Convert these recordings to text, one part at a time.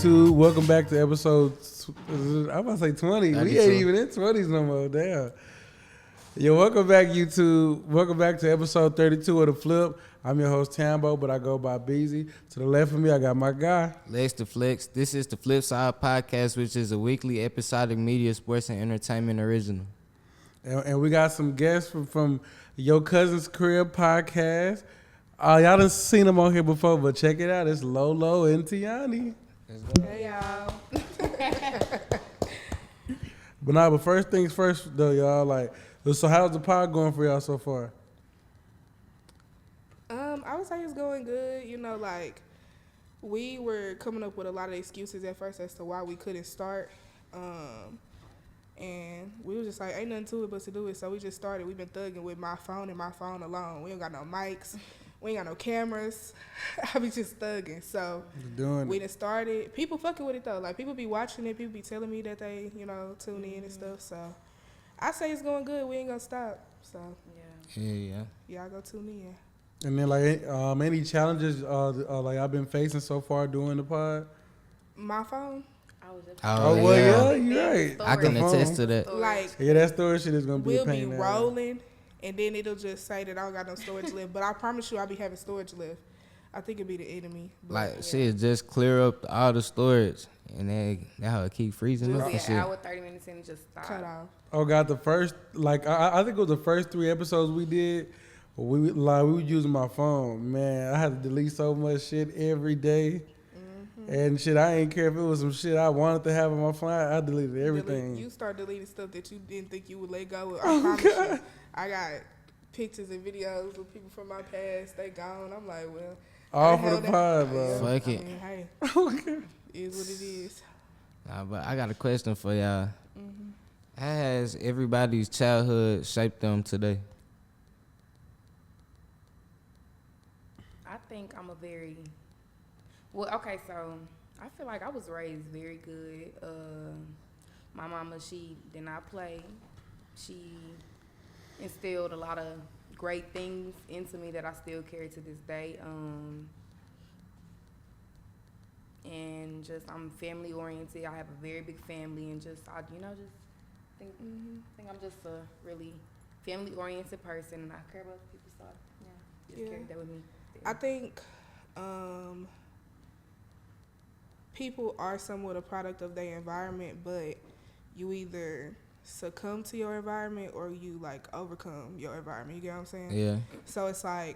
YouTube. Welcome back to episode, I'm about to say 20. 92. We ain't even in 20s no more. Damn. Yo, welcome back, YouTube. Welcome back to episode 32 of The Flip. I'm your host, Tambo, but I go by BEEZY. To the left of me, I got my guy. LEXX the Flex. This is the FLIPSIDE podcast, which is a weekly episodic media, sports, and entertainment original. And we got some guests from YoCousinsCrib podcast. Y'all done seen them on here before, but check it out. It's Lolo and Tiani. Hey, y'all. But first things first, though, y'all. So how's the pod going for y'all so far? I would say it's going good. You know, we were coming up with a lot of excuses at first as to why we couldn't start. And we was just like, ain't nothing to it but to do it. So we just started. We've been thugging with my phone and my phone alone. We ain't got no mics. We ain't got no cameras. I be just thugging. So we done started. People fucking with it, though. People be watching it. People be telling me that they, tune in and stuff. So I say it's going good. We ain't going to stop. So, Yeah. Y'all go tune in. And then, any challenges I've been facing so far doing the pod? My phone? Yeah, you're right. I can attest to that. That storage shit is going to be a pain. We'll be rolling, and then it'll just say that I don't got no storage left. But I promise you I'll be having storage left. I think it'd be the enemy. Shit, just clear up all the storage, and then that'll keep freezing up and Just shit. an hour, 30 minutes in and just stop. Cut off. Oh, God, the first, I think it was the first 3 episodes we did. We were using my phone. Man, I had to delete so much shit every day. Mm-hmm. And shit, I ain't care if it was some shit I wanted to have on my phone. I deleted everything. You start deleting stuff that you didn't think you would let go of. I promise you. I got pictures and videos of people from my past. They gone. I'm like, well. All for the pod, bro. Fuck it. Hey, is what it is. Nah, but I got a question for y'all. Mm-hmm. How has everybody's childhood shaped them today? I think I'm so I feel like I was raised very good. My mama, she did not play. She instilled a lot of great things into me that I still carry to this day. And just I'm family oriented. I have a very big family, and I think I'm just a really family oriented person, and I care about people. So carry that with me. I think people are somewhat a product of their environment, but you either succumb to your environment or you overcome your environment. You get what I'm saying? Yeah. So it's the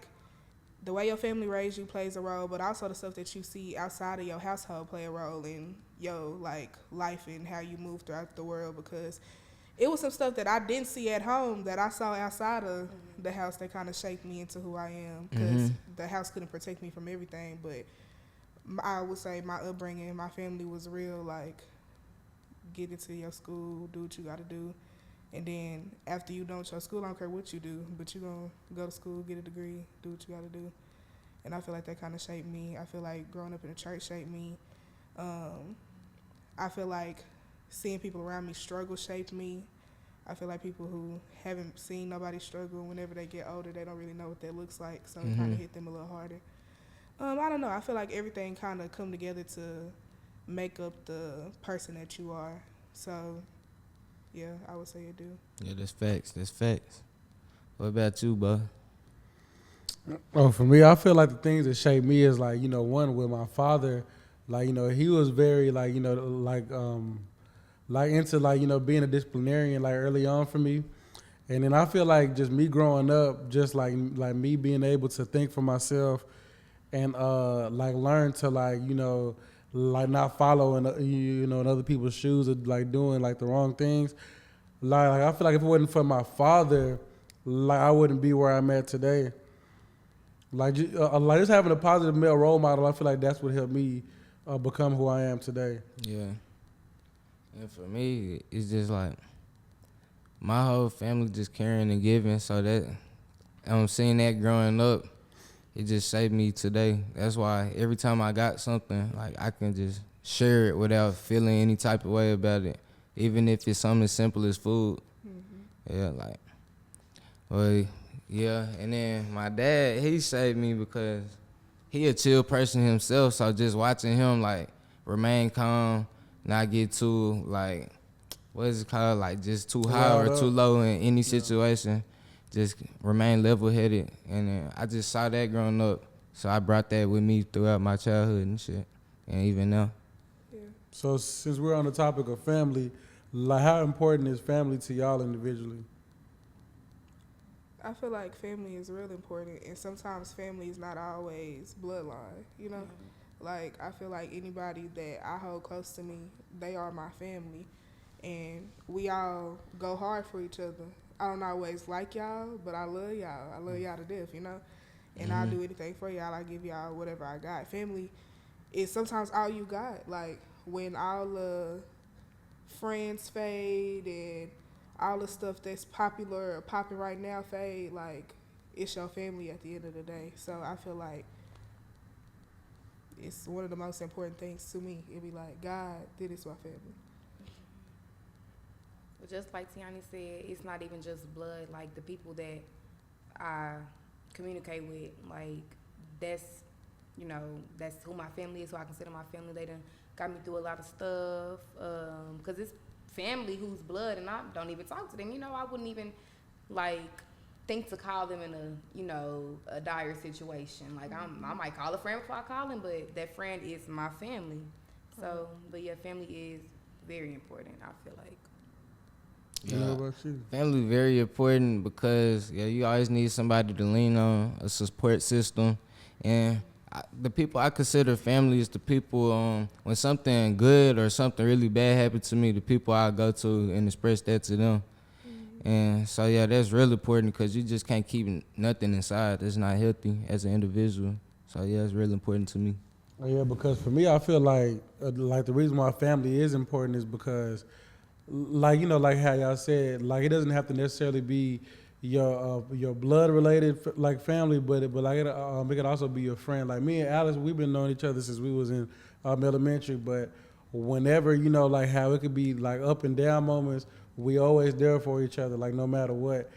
way your family raised you plays a role, but also the stuff that you see outside of your household play a role in your life and how you move throughout the world, because it was some stuff that I didn't see at home that I saw outside of the house that kind of shaped me into who I am, because the house couldn't protect me from everything. But I would say my upbringing, my family was real, get into your school, do what you got to do. And then after you done with your school, I don't care what you do, but you're going to go to school, get a degree, do what you got to do. And I feel like that kind of shaped me. I feel like growing up in the church shaped me. I feel like seeing people around me struggle shaped me. I feel like people who haven't seen nobody struggle, whenever they get older, they don't really know what that looks like, so it kind of hit them a little harder. I don't know. I feel like everything kind of come together to make up the person that you are. So, yeah, I would say it do. Yeah, that's facts. What about you, bro? Oh, for me, I feel like the things that shaped me is one with my father, he was very into being a disciplinarian early on for me. And then I feel like just me growing up, just like me being able to think for myself and learn to not follow in other people's shoes or doing the wrong things. I feel like if it wasn't for my father, I wouldn't be where I'm at today. Just having a positive male role model, I feel like that's what helped me become who I am today. Yeah. And for me, it's just my whole family just caring and giving, so that I'm seeing that growing up, it just shaped me today. That's why every time I got something, I can just share it without feeling any type of way about it, even if it's something as simple as food. Yeah, and then my dad, he saved me because he a chill person himself, so just watching him, remain calm, not get too like, what is it called? Like just too high or Riled too up. low in any situation. Just remain level-headed, and I just saw that growing up, so I brought that with me throughout my childhood and shit, and even now. Yeah. So since we're on the topic of family, like how important is family to y'all individually? I feel like family is real important, and sometimes family is not always bloodline. You know, like I feel like anybody that I hold close to me, they are my family, and we all go hard for each other. I don't always like y'all, but I love y'all. I love y'all to death. You know, and I'll do anything for y'all. I give y'all whatever I got. Family is sometimes all you got. Like when all the friends fade and all the stuff that's popular or popping right now fade, like it's your family at the end of the day. So I feel like it's one of the most important things to me. It'd be like, God did this to my family. But just like Tiani said, it's not even just blood. Like the people that I communicate with, like that's, you know, that's who my family is, who I consider my family. They done got me through a lot of stuff. 'Cause it's family who's blood, and I don't even talk to them. You know, I wouldn't even like think to call them in a, you know, a dire situation. Like I might call a friend before I call him, but that friend is my family. So, but yeah, family is very important, I feel like. You know about you? Family very important because you always need somebody to lean on, a support system, and the people I consider family is the people when something good or something really bad happened to me, the people I go to and express that to them. And so that's really important because you just can't keep nothing inside. That's not healthy as an individual. So it's really important to me. Yeah, because for me, I feel like the reason why family is important is because, like you know, like how y'all said, like it doesn't have to necessarily be your blood related like family, but like it could also be your friend. Like me and Alice, we've been knowing each other since we was in elementary, but whenever you know, like how it could be like up and down moments, we always there for each other, like no matter what.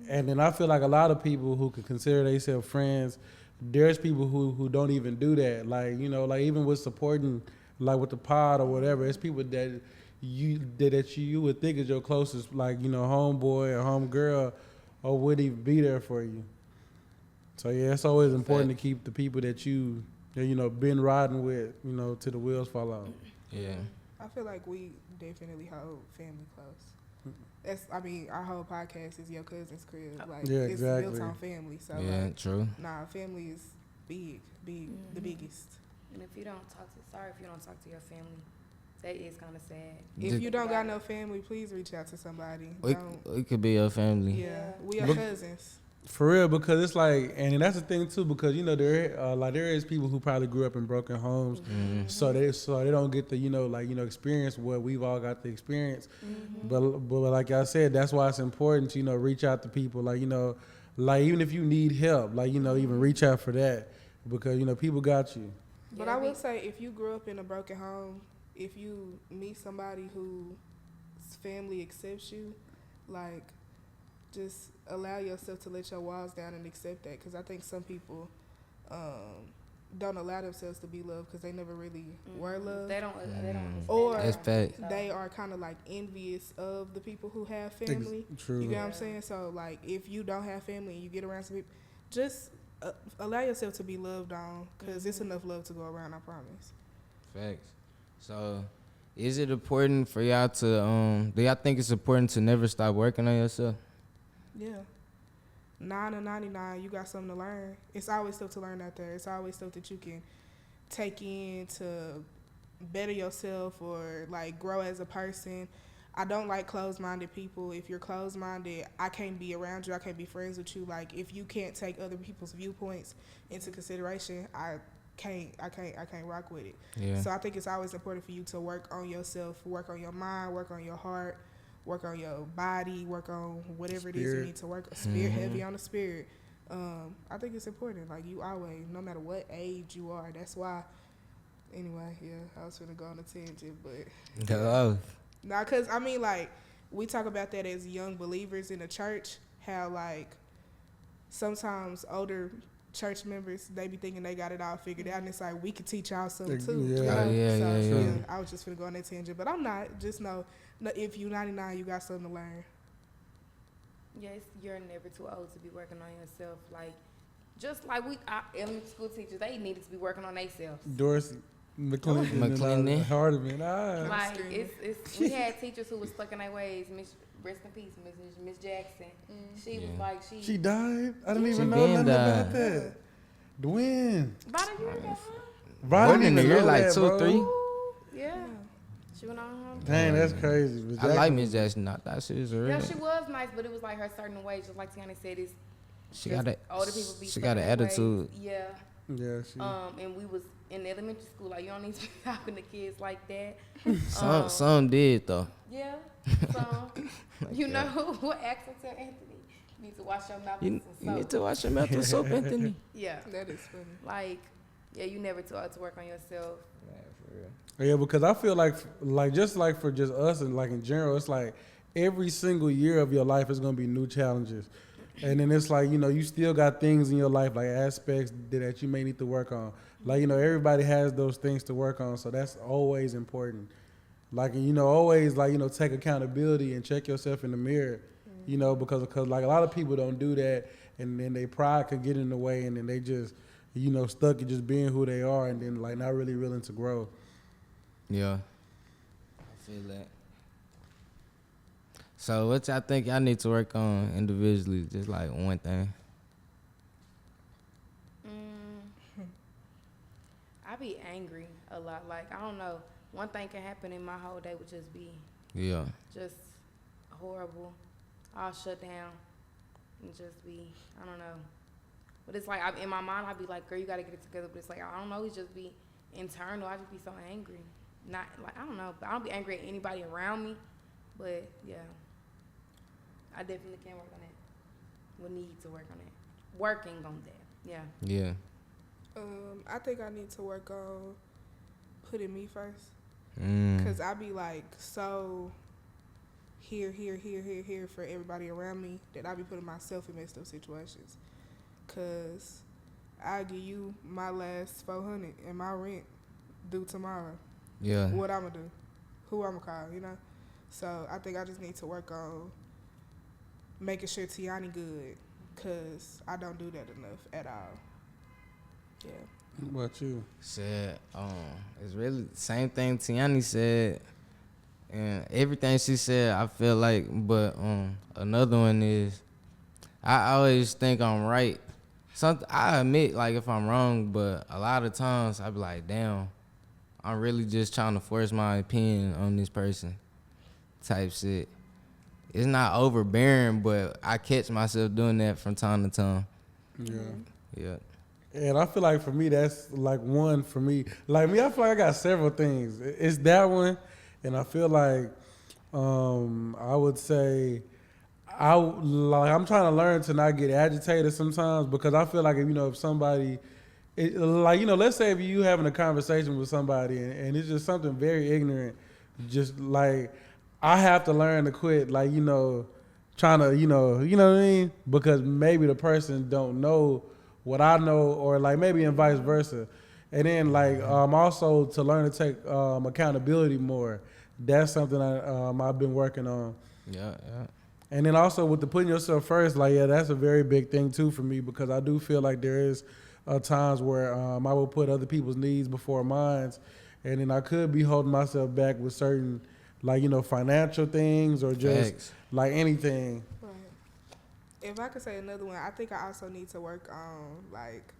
And then I feel like a lot of people who could consider themselves friends, there's people who don't even do that. Like, you know, like even with supporting, like with the pod or whatever, it's people that you would think is your closest, like, you know, homeboy or homegirl, or would even be there for you. So yeah, it's always important to keep the people that you know been riding with, you know, till the wheels fall off. Yeah. I feel like we definitely hold family close. That's, I mean, our whole podcast is YoCousinsCrib. Like, Yeah, it's exactly. built on family. So, Yeah, like, true. nah, family is big, the biggest. And if you don't talk to your family, that is kind of sad. If you don't got no family, please reach out to somebody. It could be your family. Yeah, we are But- cousins. For real, because it's like, and that's the thing too, because you know there is people who probably grew up in broken homes, so they don't get to experience what we've all got to experience. But like I said, that's why it's important to reach out to people, like even if you need help, like even reach out for that, because people got you. But I will say, if you grew up in a broken home, if you meet somebody whose family accepts you, like, just allow yourself to let your walls down and accept that. Because I think some people don't allow themselves to be loved because they never really were loved. They don't understand. Or That's fact. they are kind of like envious of the people who have family. True. You get what I'm saying? So, like, if you don't have family and you get around some people, just allow yourself to be loved on, because it's enough love to go around, I promise. Facts. So, is it important for y'all to, do y'all think it's important to never stop working on yourself? Yeah. 9 or 99, you got something to learn. It's always stuff to learn out there. It's always stuff that you can take in to better yourself or, like, grow as a person. I don't like closed-minded people. If you're closed-minded, I can't be around you. I can't be friends with you. Like, if you can't take other people's viewpoints into consideration, I can't rock with it. Yeah. So I think it's always important for you to work on yourself, work on your mind, work on your heart, work on your body, work on whatever it is you need to work. Spirit, heavy on the spirit. I think it's important. Like, you always, no matter what age you are. That's why. Anyway, yeah, I was gonna go on a tangent, but Go. nah, cause I mean, like, we talk about that as young believers in the church. How, like, sometimes older church members, they be thinking they got it all figured out, and it's like we could teach y'all something too. Yeah. You know? Oh, yeah, So, yeah. I was just finna go on that tangent, but I'm not. Just know, if you 99, you got something to learn. Yes, you're never too old to be working on yourself. Like, just like our elementary school teachers, they needed to be working on themselves. Dorsey, McClendon, Hardeman. Like, it's we had teachers who was stuck in their ways. Rest in peace, Miss Jackson. She was like, she died? I didn't She even know nothing died. about that. Dwayne. about a year ago. Bro, I More didn't than a even year, know like that, 2 or bro. 3. Yeah. She went on home. Dang, that's crazy. Miss I like Jackson- Miss Jackson. I thought she was a real. Yeah, she was nice, but it was like her certain ways, just like Tiana said, it's She just got older people be She stuck got an in their attitude. ways. Yeah. Yeah, she. And we was in elementary school, like, you don't need to be talking to kids like that. Some did though. Yeah. So, you know what accent tell Anthony? You need to wash your mouth You with some soap. need to wash your mouth with soap, Anthony. Yeah. That is funny. Like, yeah, you never too old to work on yourself. Yeah, because I feel like just like for just us and like in general, it's like every single year of your life is gonna be new challenges, and then it's like you still got things in your life like aspects that you may need to work on. Like everybody has those things to work on, so that's always important. Like always like take accountability and check yourself in the mirror, because like a lot of people don't do that, and then their pride could get in the way, and then they just stuck at just being who they are, and then like not really willing to grow. Yeah. I feel that. So what y'all think y'all need to work on individually? Just like one thing. I be angry a lot. Like, I don't know. One thing can happen and my whole day would just be Yeah. just horrible. I'll shut down and just be, I don't know. But it's like, in my mind, I'd be like, girl, you got to get it together. But it's like, I don't know. It's just be internal. I just be so angry. Not, like, I don't know. But I don't be angry at anybody around me. But, yeah. I definitely can work on that. Would need to work on that. Working on that. Yeah. Yeah. I think I need to work on putting me first. Mm. Cause I be like so here for everybody around me that I be putting myself in messed up situations. Cause I give you my last $400 and my rent due tomorrow. Yeah. What I'ma do? Who I'ma call? So I think I just need to work on making sure Tiani good. Cause I don't do that enough at all. Yeah. What about you? Said, it's really the same thing Tiani said, and everything she said, I feel like, but another one is, I always think I'm right. I admit, like, if I'm wrong, but a lot of times I be like, damn, I'm really just trying to force my opinion on this person type shit. It's not overbearing, but I catch myself doing that from time to time. Yeah. Yeah. And I feel like for me, that's like one for me. Like me, I feel like I got several things. It's that one, and I feel like I would say I'm trying to learn to not get agitated sometimes, because I feel like if somebody, let's say if you having a conversation with somebody and it's just something very ignorant, just like I have to learn to quit, like trying to you know what I mean, because maybe the person don't know what I know, or like maybe and vice versa. And then like also to learn to take accountability more. That's something I've been working on. Yeah. And then also with the putting yourself first, like that's a very big thing too for me, because I do feel like there is times where I will put other people's needs before mine, and then I could be holding myself back with certain like financial things or just Facts. like anything. Right. If I could say another one, I think I also need to work on like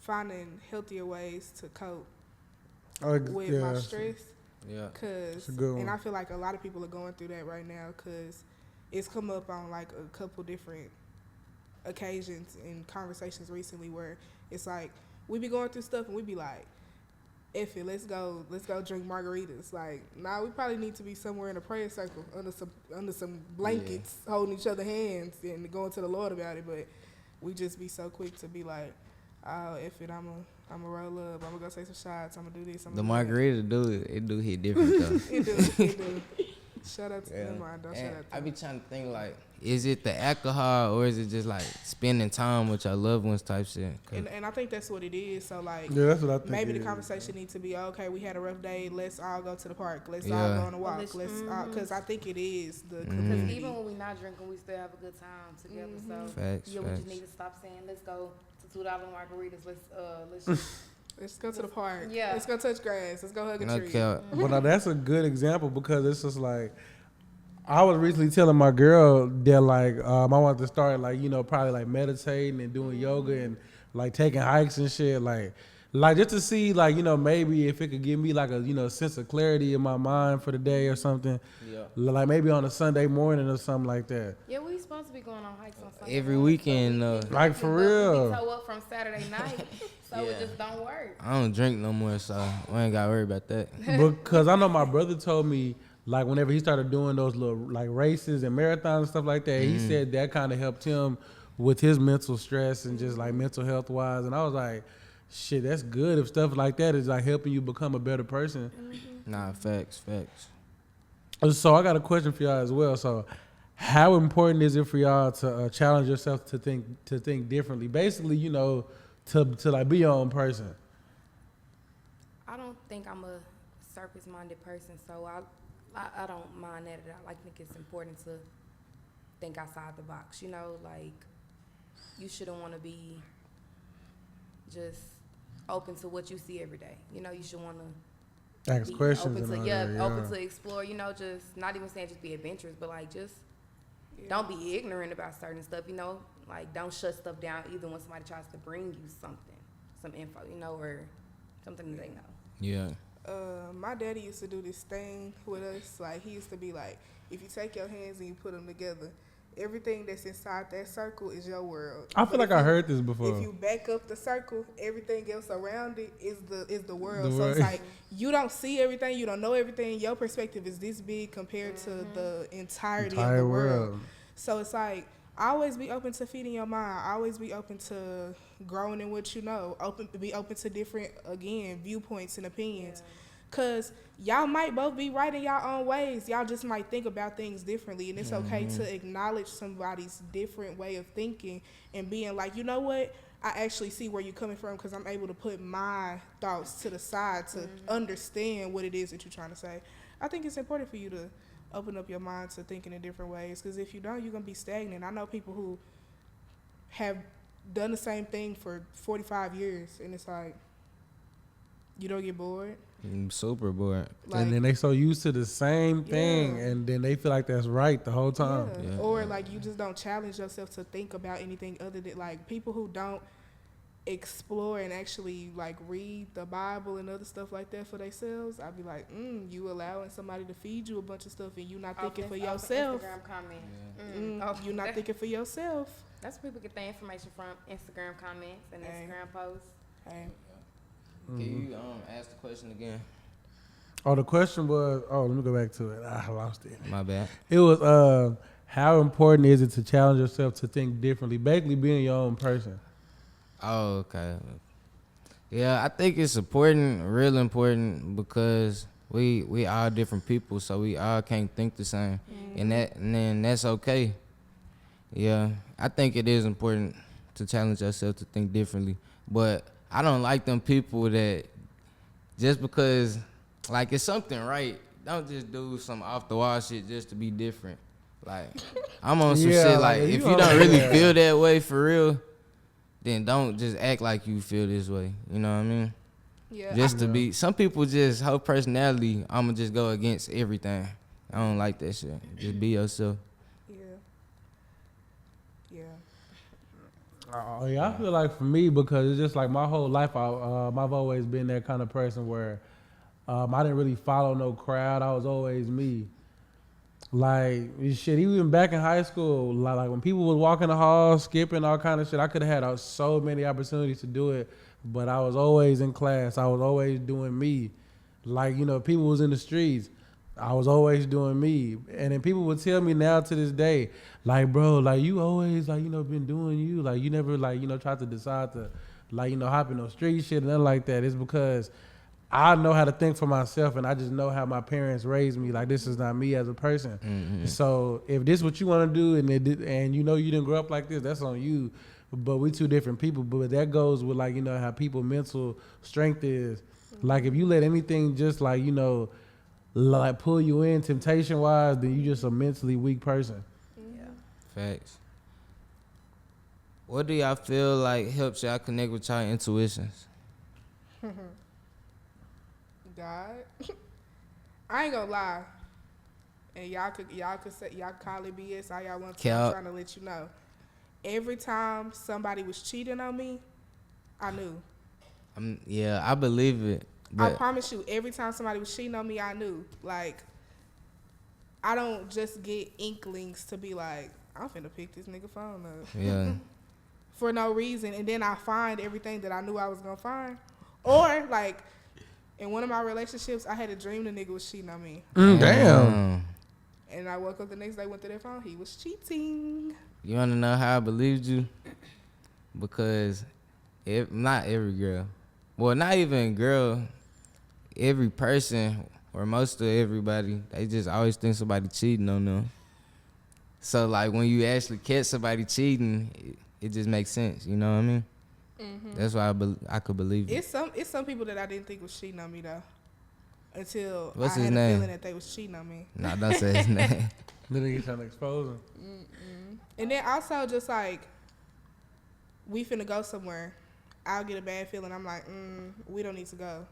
finding healthier ways to cope with my stress. Yeah. Cause, a good one. and I feel like a lot of people are going through that right now, because it's come up on like a couple different occasions and conversations recently where it's like we be going through stuff and we be like, F it, let's go drink margaritas. Like, nah, we probably need to be somewhere in a prayer circle under some blankets, holding each other hands and going to the Lord about it. But we just be so quick to be like, oh, F it, I'ma roll up, I'ma go take some shots, I'ma do this. The margarita it do hit different though. It do. Shout out to them, don't shout out to I be them. trying to think like is it the alcohol or is it just like spending time with your loved ones type shit? And I think that's what it is. So like, Yeah, that's what I think. maybe it the is. conversation needs to be, okay, we had a rough day. Let's all go to the park. Let's all Yeah. go on a walk. let's- Let's because I think it is the Because community. even when we're not drinking, we still have a good time together. So Facts, yeah, we just facts. need to stop saying, let's go to $2 margaritas. Let's Let's go to the park. Yeah. Let's go touch grass. Let's go hug a No tree. cap. But now that's a good example because it's just like I was recently telling my girl that like I wanted to start like probably like meditating and doing yoga and like taking hikes and shit like just to see like maybe if it could give me like a sense of clarity in my mind for the day or something. Yeah. Like maybe on a Sunday morning or something like that. Yeah, we supposed to be going on hikes on Sunday. Every morning, weekend, so we Like, can for go- real. We toe up from Saturday night, so it Yeah. just don't work. I don't drink no more, so we ain't gotta worry about that. Because I know my brother told me like whenever he started doing those little like races and marathons and stuff like that, he said that kind of helped him with his mental stress and just like mental health wise. And I was like, shit, that's good if stuff like that is like helping you become a better person. Nah, facts. So I got a question for y'all as well. So how important is it for y'all to challenge yourself to think differently? Basically, to like be your own person. I don't think I'm a surface-minded person, so I don't mind that at all. I think it's important to think outside the box. Like you shouldn't want to be just open to what you see every day. You should want to Ask be questions open and to all that, open to explore. Just not even saying just be adventurous, but like just don't be ignorant about certain stuff. Like don't shut stuff down even when somebody tries to bring you something, some info, or something that they know. Yeah. My daddy used to do this thing with us. Like he used to be like, if you take your hands and you put them together, everything that's inside that circle is your world. I feel like I heard this before. If you back up the circle, everything else around it is the world. The So it's world. like you don't see everything, you don't know everything. Your perspective is this big compared to the entirety of Entire the world. world. So it's like always be open to feeding your mind. Always be open to growing in what you know. Be open to different viewpoints and opinions. Cause y'all might both be right in y'all own ways. Y'all just might think about things differently, and it's okay to acknowledge somebody's different way of thinking and being like, you know what? I actually see where you're coming from because I'm able to put my thoughts to the side to understand what it is that you're trying to say. I think it's important for you to open up your mind to thinking in different ways, because if you don't, you're gonna be stagnant. I know people who have done the same thing for 45 years, and it's like you don't get bored. I'm super bored. And then they so used to the same thing, Yeah. and then they feel like that's right the whole time. Yeah. Or like you just don't challenge yourself to think about anything other than like people who don't explore and actually like read the Bible and other stuff like that for themselves. I'd be like, you allowing somebody to feed you a bunch of stuff and you not thinking for yourself. Instagram comment. You're not thinking for yourself. That's where people get their information from. Instagram comments and Instagram posts. Hey. Can you ask the question again? Oh, the question was, let me go back to it. I lost it. My bad. It was, how important is it to challenge yourself to think differently? Basically being your own person. Oh, okay. Yeah, I think it's important, real important, because we all different people, so we all can't think the same, and then that's okay. Yeah, I think it is important to challenge yourself to think differently, but I don't like them people that just because like it's something right, don't just do some off the wall shit just to be different. Like I'm on some Yeah, shit like, like you if you on don't really that. feel that way for real, then don't just act like you feel this way. You know what I mean? Yeah. Just to be, some people just, whole personality, I'ma just go against everything. I don't like that shit. Just be yourself. Yeah. Oh, yeah, I feel like for me, because it's just like my whole life, I've always been that kind of person where I didn't really follow no crowd. I was always me. Like, shit, even back in high school, like when people was walking the halls, skipping, all kind of shit, I could have had so many opportunities to do it, but I was always in class. I was always doing me. Like, people was in the streets. I was always doing me. And then people would tell me now to this day, like, bro, like, you always, like, been doing you. Like, you never, like, tried to decide to, like, hop in no street shit and nothing like that. It's because I know how to think for myself, and I just know how my parents raised me. Like, this is not me as a person. Mm-hmm. So if this what you want to do, and you know you didn't grow up like this, that's on you. But we two different people. But that goes with, like, you know, how people mental strength is. Like, if you let anything just, like, you know, like pull you in temptation wise, then you just a mentally weak person. Yeah. Facts. What do y'all feel like helps y'all connect with y'all intuitions? God. I ain't gonna lie. And y'all could say, y'all call it BS all y'all want to. I'm trying to let you know. Every time somebody was cheating on me, I knew. Yeah, I believe it. I promise you, every time somebody was cheating on me, I knew. Like, I don't just get inklings to be like, I'm finna pick this nigga phone up. Yeah. For no reason. And then I find everything that I knew I was gonna find. Or, like, in one of my relationships, I had a dream the nigga was cheating on me. Damn. And I woke up the next day, went to their phone, he was cheating. You want to know how I believed you? Because not every girl, well, not even girl, every person or most of everybody, they just always think somebody cheating on them. So, like, when you actually catch somebody cheating, it just makes sense. You know what I mean? Mm-hmm. That's why I could believe it. It's some people that I didn't think was cheating on me, though. Until What's I his had name? a feeling that they was cheating on me. Nah, don't say his name. Then they trying to expose him. And then also just like, we finna go somewhere. I'll get a bad feeling. I'm like, we don't need to go.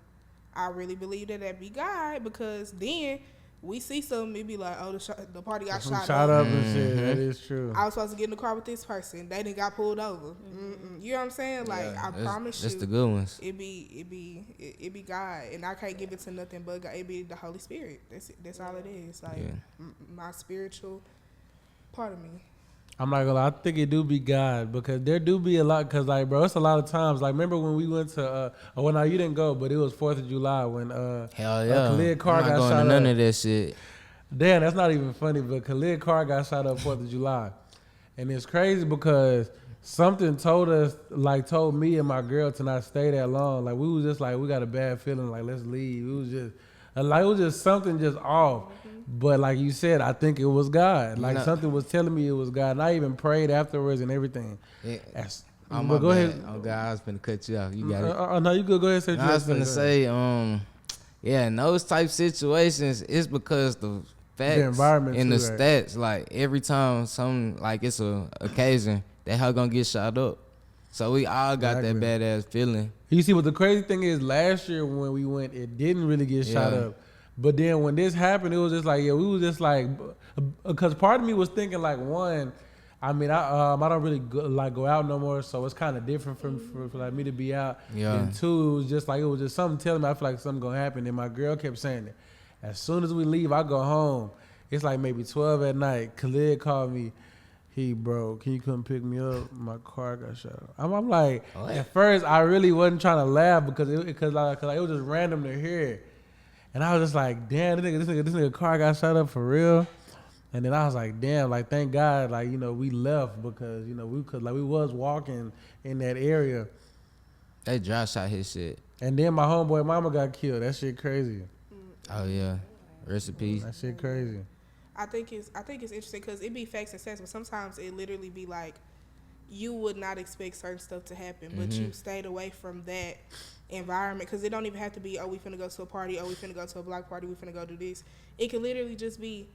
I really believe that be God, because then we see something, it be like, oh, the party got shot up. And shit. That is true. I was supposed to get in the car with this person. They done got pulled over. You know what I'm saying? Like, Yeah, I promise you. That's the good ones. It be God, and I can't give it to nothing but God. It be the Holy Spirit. That's all it is. Like, my spiritual part of me. I'm not gonna lie, I think it do be God, because there do be a lot, cause like, bro, it's a lot of times. Like, remember when we went to well, no, you didn't go, but it was 4th of July when hell yeah, Khalid car I'm not got going shot to none up. of that shit. Damn, that's not even funny, but Khalid car got shot up 4th of July, and it's crazy because something told me and my girl to not stay that long. Like, we was just like, we got a bad feeling, like, let's leave. It was just like, it was just something just off. But like you said, I think it was God. Like, something was telling me it was God. And I even prayed afterwards and everything. Yeah. But my go bad. ahead. Oh God, I was finna cut you off. You got it. No, you could go ahead and say. I was finna say, yeah, in those type situations, it's because the facts environment and too, the right? stats. Like, every time it's a occasion, that hoe gonna get shot up. So we all got that badass feeling. You see, what the crazy thing is, last year when we went, it didn't really get shot up. But then when this happened, it was just like, we was just like, because part of me was thinking, like, one, I mean, I don't really go out no more, so it's kind of different for like me to be out. Yeah. And two, it was just something telling me I feel like something gonna happen. And my girl kept saying it. As soon as we leave, I go home. It's like maybe 12 at night. Khalid called me. Bro, can you come pick me up? My car got shot up. I'm like, at first I really wasn't trying to laugh because it was just random to hear. And I was just like, damn, this nigga car got shot up for real. And then I was like, damn, like, thank God, like, you know, we left, because, you know, we was walking in that area. They dry shot his shit. And then my homeboy mama got killed. That shit crazy. Oh yeah, rest in peace. That shit crazy. I think it's interesting because it be facts and stats, but sometimes it literally be like, you would not expect certain stuff to happen, but you stayed away from that environment, because it don't even have to be, oh, we finna go to a party, oh, we finna go to a block party, we finna go do this. It could literally just be,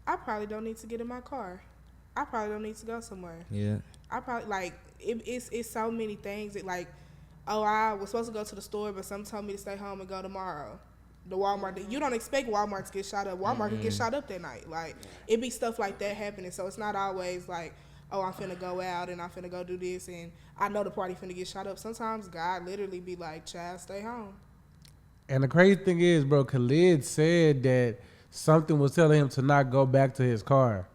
I probably don't need to get in my car. I probably don't need to go somewhere. Yeah. I probably, like, it's so many things that, like, oh, I was supposed to go to the store, but some told me to stay home and go tomorrow. The Walmart, you don't expect Walmart to get shot up. Walmart could get shot up that night. Like, it be stuff like that happening. So it's not always like, oh, I'm finna go out and I'm finna go do this and I know the party finna get shot up. Sometimes God literally be like, child, stay home. And the crazy thing is, bro, Khalid said that something was telling him to not go back to his car.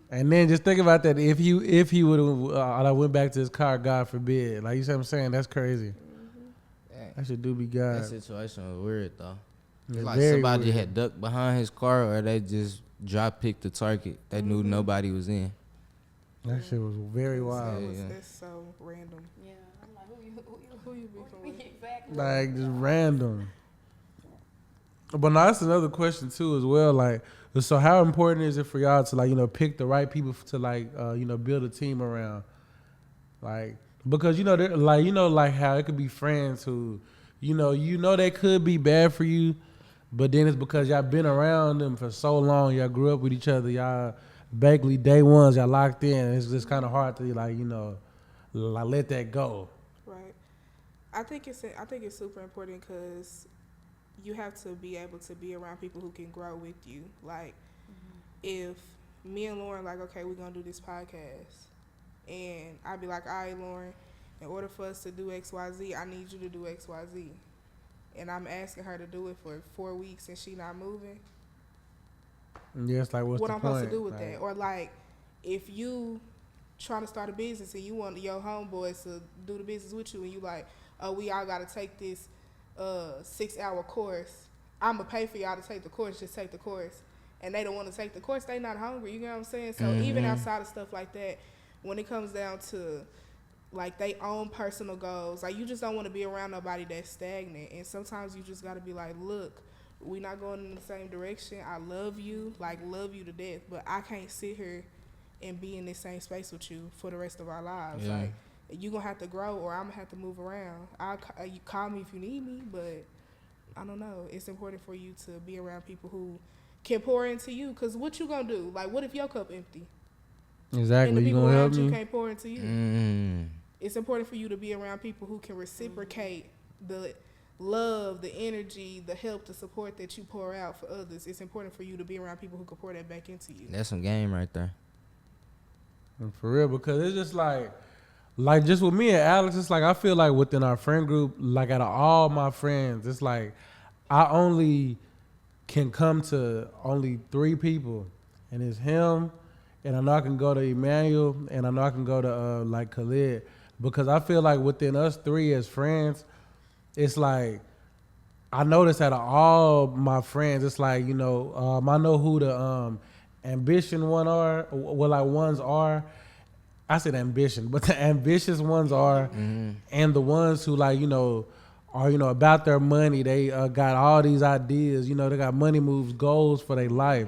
And then just think about that. If he would have went back to his car, God forbid. Like, you see what I'm saying? That's crazy. That shit do be God. That situation was weird though. It's It's like very somebody weird. had ducked behind his car, or they just drop picked the target. They knew nobody was in. That shit was very wild. Yeah. That's so random. Yeah, I'm like, who you Who you beefing with? Exactly. Like just random. But now that's another question too as well. Like, so how important is it for y'all to like, pick the right people to like, build a team around? Like, because like how it could be friends who, they could be bad for you, but then it's because y'all been around them for so long, y'all grew up with each other, y'all basically day ones, y'all locked in. It's just kind of hard to like, like let that go. Right. I think it's super important because you have to be able to be around people who can grow with you. Like, if me and Lauren like, okay, we're gonna do this podcast, and I'd be like, all right, Lauren, in order for us to do XYZ, I need you to do XYZ, and I'm asking her to do it for 4 weeks and she not moving. Yeah, it's like what's what the I'm point? supposed to do with that? Or like, if you trying to start a business and you want your homeboys to do the business with you, and you like, oh, we all got to take this 6-hour course. I'm gonna pay for y'all to take the course. Just take the course, and they don't want to take the course. They not hungry. You know what I'm saying? So even outside of stuff like that, when it comes down to like they own personal goals, like you just don't want to be around nobody that's stagnant. And sometimes you just got to be like, look, we not going in the same direction. I love you, like love you to death, but I can't sit here and be in this same space with you for the rest of our lives. Yeah. Like, you gonna have to grow, or I'm gonna have to move around. You call me if you need me, but I don't know. It's important for you to be around people who can pour into you. Cause what you gonna do? Like, what if your cup empty? Exactly. And the You people gonna help around you me? can't pour into you. It's important for you to be around people who can reciprocate the love, the energy, the help, the support that you pour out for others. It's important for you to be around people who can pour that back into you. That's some game right there. For real, because it's just like just with me and Alex, it's like I feel like within our friend group, like out of all my friends, it's like I only can come to only 3 people, and it's him, and I know I can go to Emmanuel, and I know I can go to like Khalid, because I feel like within us 3 as friends, it's like I notice out of all my friends, it's like I know who the ambition ones are. I said ambition, but the ambitious ones are, and the ones who are about their money. They got all these ideas. They got money moves, goals for their life.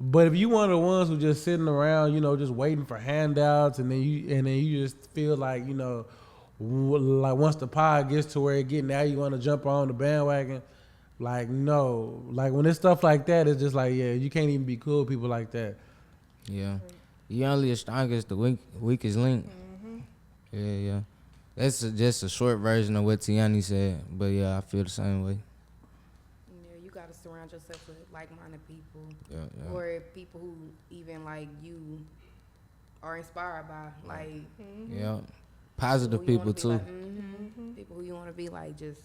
But if you one of the ones who just sitting around, just waiting for handouts, and then you just feel like like once the pie gets to where it get, now you want to jump on the bandwagon. Like no, like when it's stuff like that, it's just like you can't even be cool with people like that. Yeah. You only as strong as the weakest link. Yeah. That's just a short version of what Tiani said. But yeah, I feel the same way. Yeah, you gotta surround yourself with like-minded people, Yeah. or people who even like you are inspired by, like Yeah. Positive people too. Like, people who you want to be like, just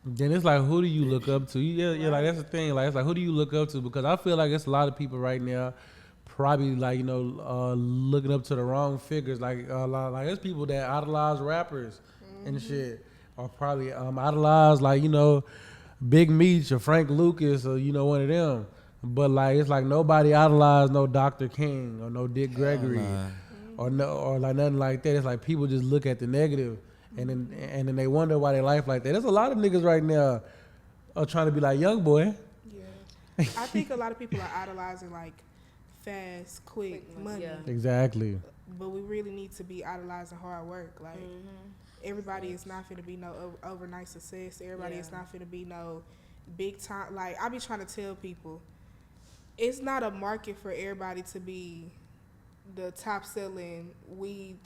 Then it's like, who do you look up to? Yeah, like that's the thing. Like it's like, who do you look up to? Because I feel like it's a lot of people right now, probably like looking up to the wrong figures. Like there's people that idolize rappers and shit, or probably idolize like Big Meech or Frank Lucas or one of them. But like it's like nobody idolize no Dr. King or no Dick Gregory. Or like nothing like that. It's like people just look at the negative, and then they wonder why they life like that. There's a lot of niggas right now are trying to be like Young Boy. Yeah, I think a lot of people are idolizing like fast, quick money. Yeah. Exactly. But we really need to be idolizing hard work. Like everybody is not finna be no overnight success. Everybody is not finna be no big time. Like I be trying to tell people, it's not a market for everybody to be the top selling weed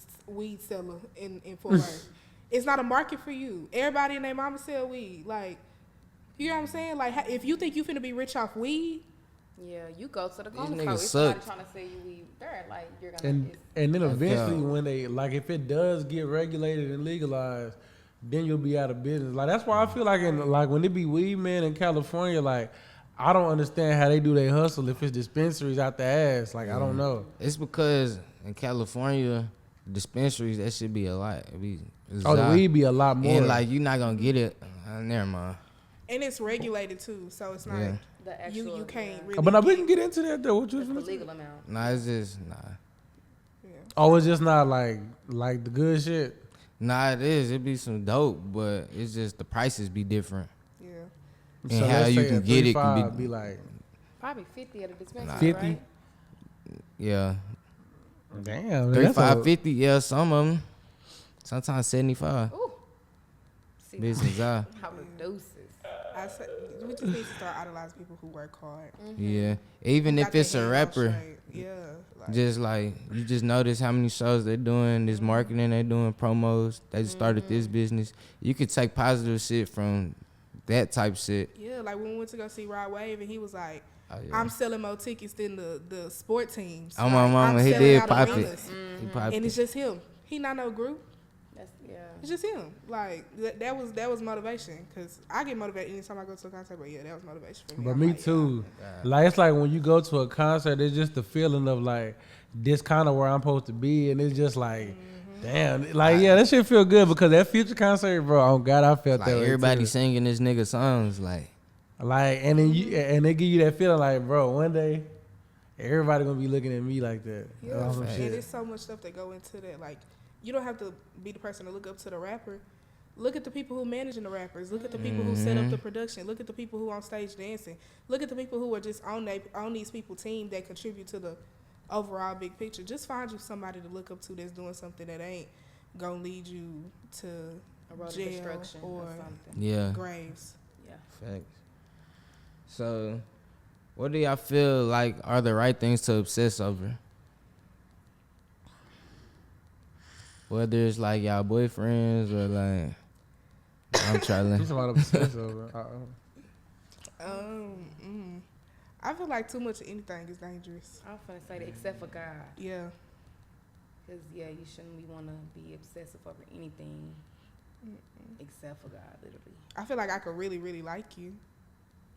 seller in Fort Worth. It's not a market for you. Everybody and their mama sell weed. Like, you know what I'm saying? Like, if you think you finna be rich off weed, you go to the corner niggas store. It's suck. somebody trying to sell you weed there. Like, you're gonna. And then eventually when they like if it does get regulated and legalized, then you'll be out of business. Like that's why I feel like when it be weed man in California, like I don't understand how they do their hustle if it's dispensaries out the ass. Like I don't know. It's because in California, dispensaries, that should be a lot. The weed be a lot more. And like you're not gonna get it. Never mind. and it's regulated too, so it's not The actual, you can't really. But now we can get into that though. What you It's the finna say? legal amount. Nah, it's just Yeah. Oh, it's just not like the good shit. Nah, it is. It be some dope, but it's just the prices be different. Yeah. And So how let's you say can a get it 3.5 can be like Probably 50 at a dispensary, 50? right? yeah, damn. 35, 50. Yeah, some of them. Sometimes 75. Ooh. See, Business eye. how the doses. I said we just need to start idolizing people who work hard. Yeah, even Who if got their it's a head on rapper, straight. Yeah. Like, just like you just notice how many shows they're doing, this marketing they're doing, promos. They just started this business. You could take positive shit from that type shit. yeah, like when we went to go see Rod Wave and he was like, Oh, yeah. I'm selling more tickets than the sport teams. Oh, my Like, mama, I'm he selling did out pop it. arenas. He popped And it. it's just him. He not no group. That's, yeah. It's just him. Like that was motivation. Cause I get motivated anytime I go to a concert. But yeah, that was motivation for me. But I'm me like, too. Like it's like when you go to a concert, it's just the feeling of like this kind of where I'm supposed to be, and it's just like, damn, like yeah, that shit feel good because that Future concert, bro. Oh God, I felt Like that. way, everybody too. singing this nigga songs, like And then and they give you that feeling like, bro, one day everybody gonna be looking at me like that. Yeah, Or some and shit. there's so much stuff that go into that. Like, you don't have to be the person to look up to the rapper. Look at the people who managing the rappers. Look at the people who set up the production. Look at the people who on stage dancing. Look at the people who are just on these people team that contribute to the overall big picture. Just find you somebody to look up to that's doing something that ain't gonna lead you to A road of jail destruction or or something. yeah, graves. Yeah. facts. So, what do y'all feel like are the right things to obsess over? Whether it's like y'all boyfriends or like I'm trying He's to. about obsessed over. I feel like too much of anything is dangerous. I was gonna say that except for God. Yeah. Because, yeah, you shouldn't want to be obsessive over anything except for God, literally. I feel like I could really, really like you.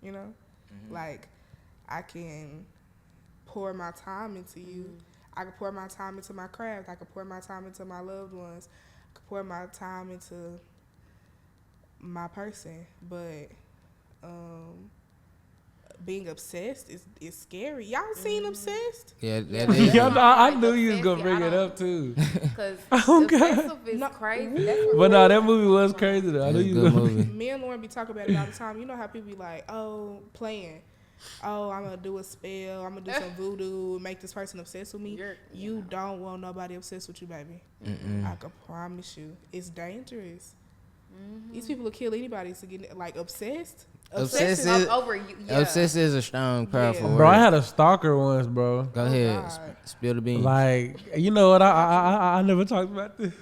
You know? Like, I can pour my time into you. I could pour my time into my craft. I could pour my time into my loved ones. I could pour my time into my person. But being obsessed is scary. Y'all seen Obsessed? Yeah, that is. Yeah, I knew Like, you was gonna obsessed, bring I it don't- up too. Because Oh, God. obsessive is crazy. That's what But no, that movie was crazy though. I It's knew a you good was gonna. movie. Me and Lauren be talking about it all the time. You know how people be like, oh, playing. Oh, I'm going to do a spell. I'm going to do some voodoo and make this person obsessed with me. You don't want nobody obsessed with you, baby. I can promise you. It's dangerous. These people will kill anybody to get, like, obsessed. Obsessed is- is- over you. Yeah. Obsessed is a strong, powerful Yeah. word. Bro, I had a stalker once, bro. Go ahead, God. spill the beans. Like, you know what? I never talked about this.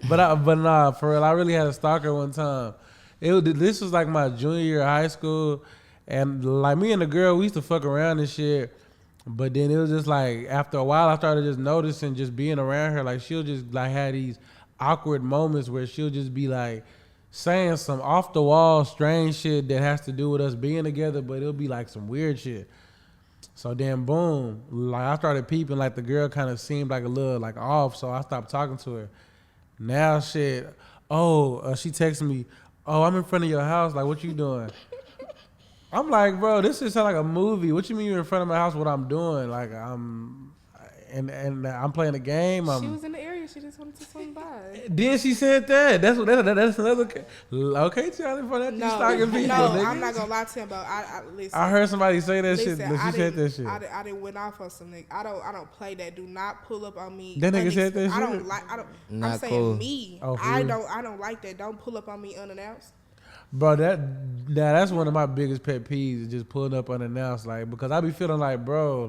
But nah, for real, I really had a stalker one time. This was like my junior year of high school, and like me and the girl, we used to fuck around and shit. But then it was just like after a while, I started just noticing, just being around her. Like she'll just like have these awkward moments where she'll just be like saying some off the wall strange shit that has to do with us being together, but it'll be like some weird shit. So then boom, like I started peeping, like the girl kind of seemed like a little like off, so I stopped talking to her. Now shit, she texted me, oh, I'm in front of your house, like what you doing? I'm like, bro, this just sound like a movie. What you mean you're in front of my house? What I'm doing? Like I'm playing a game. She was in the area. She just wanted to swing by. Then she said that. That's another. Okay, Charlie, for that you stalking people. Nigga. I'm not gonna lie to him, but I listen. I heard somebody say that shit. Listen, But she said that shit. I didn't went off on some nigga. I don't play that. Do not pull up on me. That nigga said that I shit? don't like. I'm Not saying cool. me. Oh, for I real? don't like that. Don't pull up on me unannounced. Bro, that's one of my biggest pet peeves is just pulling up unannounced. Like, because I be feeling like, bro,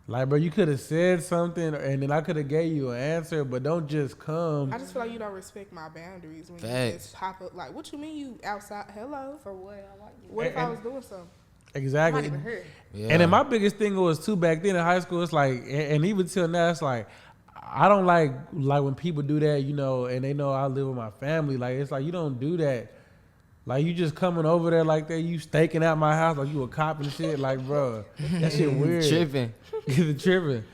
like, bro, you could have said something and then I could have gave you an answer, but don't just come. I just feel like you don't respect my boundaries when you Facts. just pop up. Like, what you mean you outside? Hello. For what? I like you. What if I And- was doing something? I'm Exactly. not even here. Yeah. And then my biggest thing was too back then in high school. It's like, and even till now, it's like, I don't like when people do that, you know, and they know I live with my family. Like, it's like, you don't do that. Like, you just coming over there like that, you staking out my house like you a cop and shit. Like, bro, that shit weird. Tripping. Tripping.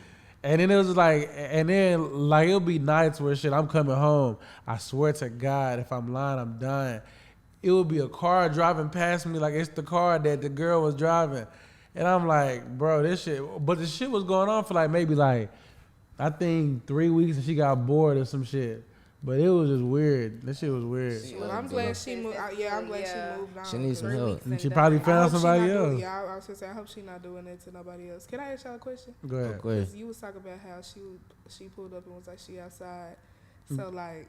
And then it was like, and then like it'll be nights where shit, I'm coming home. I swear to God, if I'm lying, I'm dying. It would be a car driving past me like it's the car that the girl was driving. And I'm like, bro, this shit. But the shit was going on for like maybe like, I think 3 weeks and she got bored or some shit. But it was just weird. That shit was weird. Well, I'm glad she moved. I'm glad she moved on. She needs some 3 help. weeks And and she done. probably I found hope she somebody not doing- else. Yeah, I was gonna say I hope she's not doing that to nobody else. Can I ask y'all a question? Go ahead. Okay. Because you was talking about how she pulled up and was like she outside. So like,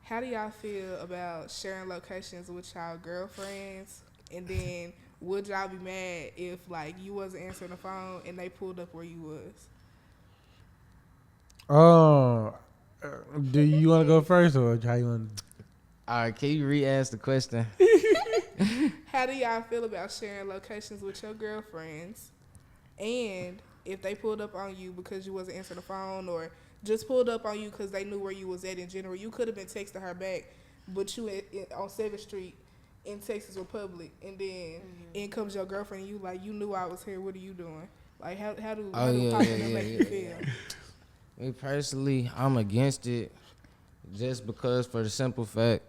how do y'all feel about sharing locations with y'all girlfriends? And then would y'all be mad if like you wasn't answering the phone and they pulled up where you was? Oh, do you want to go first or how you want? All right, can you re-ask the question? How do y'all feel about sharing locations with your girlfriends? And if they pulled up on you because you wasn't answering the phone, or just pulled up on you because they knew where you was at in general, you could have been texting her back, but you on 7th Street in Texas Republic, and then in comes your girlfriend, and you like, you knew I was here. What are you doing? Like, how do popping make you feel? Me personally, I'm against it, just because for the simple fact,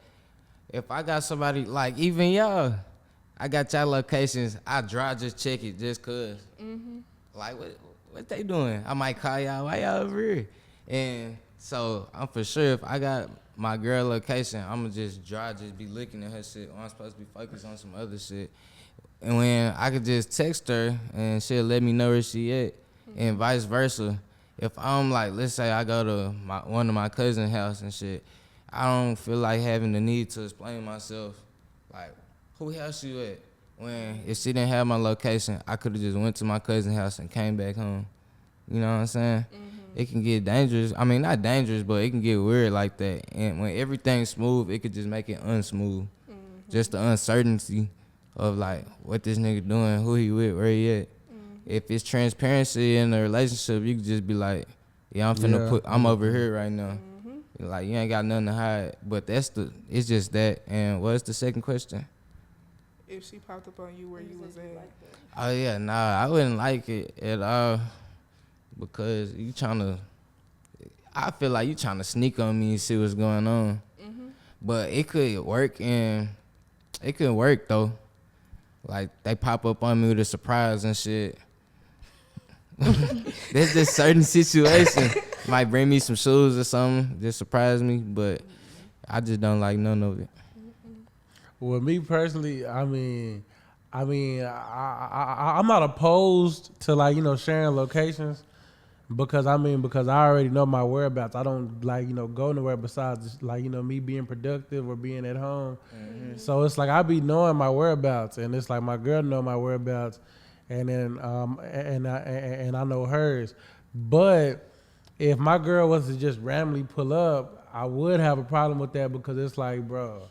if I got somebody like even y'all, I got y'all locations, I just check it just cause. Like what they doing? I might call y'all. Why y'all over here? And so I'm for sure if I got my girl location, I'ma just be looking at her shit. Or I'm supposed to be focused on some other shit. And when I could just text her and she'll let me know where she at, and vice versa. If I'm like, let's say I go to one of my cousin's house and shit, I don't feel like having the need to explain myself. Like, who house you at? When if she didn't have my location, I could have just went to my cousin's house and came back home. You know what I'm saying? It can get dangerous. I mean, not dangerous, but it can get weird like that. And when everything's smooth, it could just make it unsmooth. Just the uncertainty of like what this nigga doing, who he with, where he at. If it's transparency in the relationship, you can just be like, yeah, I'm over here right now. Like, you ain't got nothing to hide. But it's just that. And what's the second question? If she popped up on you where you was at. Oh, yeah, nah, I wouldn't like it at all because I feel like you trying to sneak on me and see what's going on. But it could work, and it could work, though. Like, they pop up on me with a surprise and shit. There's this certain situation. Might bring me some shoes or something, just surprise me, but I just don't like none of it. Well, me personally, I'm not opposed to like, sharing locations because I already know my whereabouts. I don't like, go nowhere besides just, like, me being productive or being at home. So it's like I be knowing my whereabouts, and it's like my girl know my whereabouts, and then and I know hers. But if my girl was to just randomly pull up, I would have a problem with that because it's like, bro,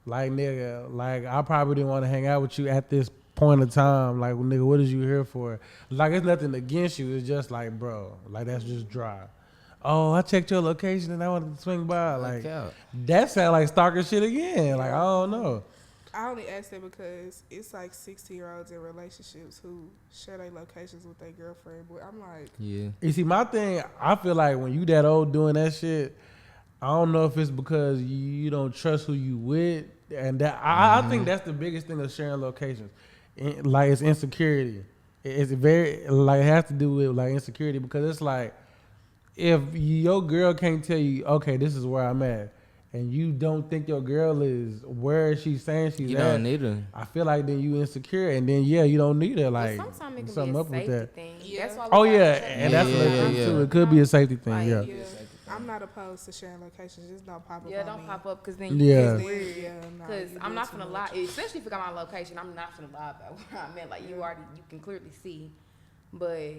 like, nigga, like, I probably didn't want to hang out with you at this point of time. Like, nigga, what is you here for? Like, it's nothing against you. It's just like, bro, like, that's just dry. Oh, I checked your location and I wanted to swing by. Like, that sound like stalker shit again. Like, I don't know. I only ask that because it's like 60-year-olds in relationships who share their locations with their girlfriend. But I'm like, yeah. You see, my thing, I feel like when you that old doing that shit, I don't know if it's because you don't trust who you with, and that I think that's the biggest thing of sharing locations. Like, it's insecurity. It's very like, it has to do with like insecurity, because it's like if your girl can't tell you, okay, this is where I'm at, and you don't think your girl is where she's saying she's at, you don't need her. I feel like then you insecure, and then you don't need her. Like, sometimes it can something be a up with safety that. thing. Yeah. That's why Oh yeah, and that's another thing too. It could be a safety thing. Like, Yeah. I'm not opposed to sharing locations. Just don't pop up. Yeah, on don't me. pop up because then Yeah. it's weird. Yeah, Because you I'm do not too gonna much. lie, especially if you got my location. I'm not gonna lie about where I'm at. Like, you can clearly see, but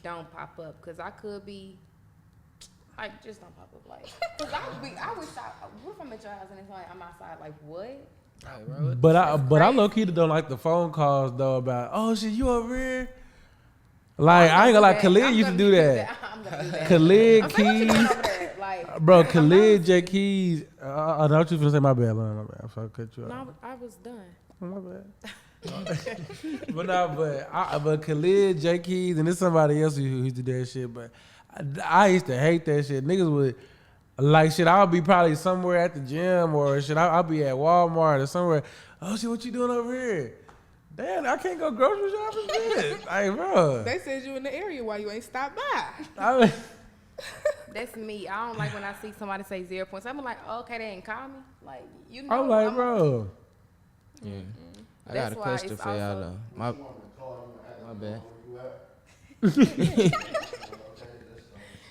don't pop up because I could be. Like, just don't pop up. Like, cause I wish what if I'm at your house and it's like I'm outside? Like, what? But I low key don't like the phone calls though about, oh shit, you over here. Like, I ain't gonna lie, Khalid used to do that. I'm gonna do that. Khalid I'm saying, what you Keys, doing over there? Like, bro, Khalid J Keys. I know what you finna say. My bad, my bad. I'm sorry to cut you off. no, I was done. My bad. but Khalid J Keys, and there's somebody else who used to do that shit. But I used to hate that shit. Niggas would. Like, shit, I'll be probably somewhere at the gym, or shit, I'll be at Walmart or somewhere. Oh shit, what you doing over here? Damn, I can't go grocery shopping, shit. Like, bro. They said you in the area while you ain't stopped by. I mean, That's me. I don't like when I see somebody say 0 points. I'm like, oh, okay, they ain't call me. Like, you know. I'm like, bro. Yeah. I That's got a why question it's for y'all also- though. My bad.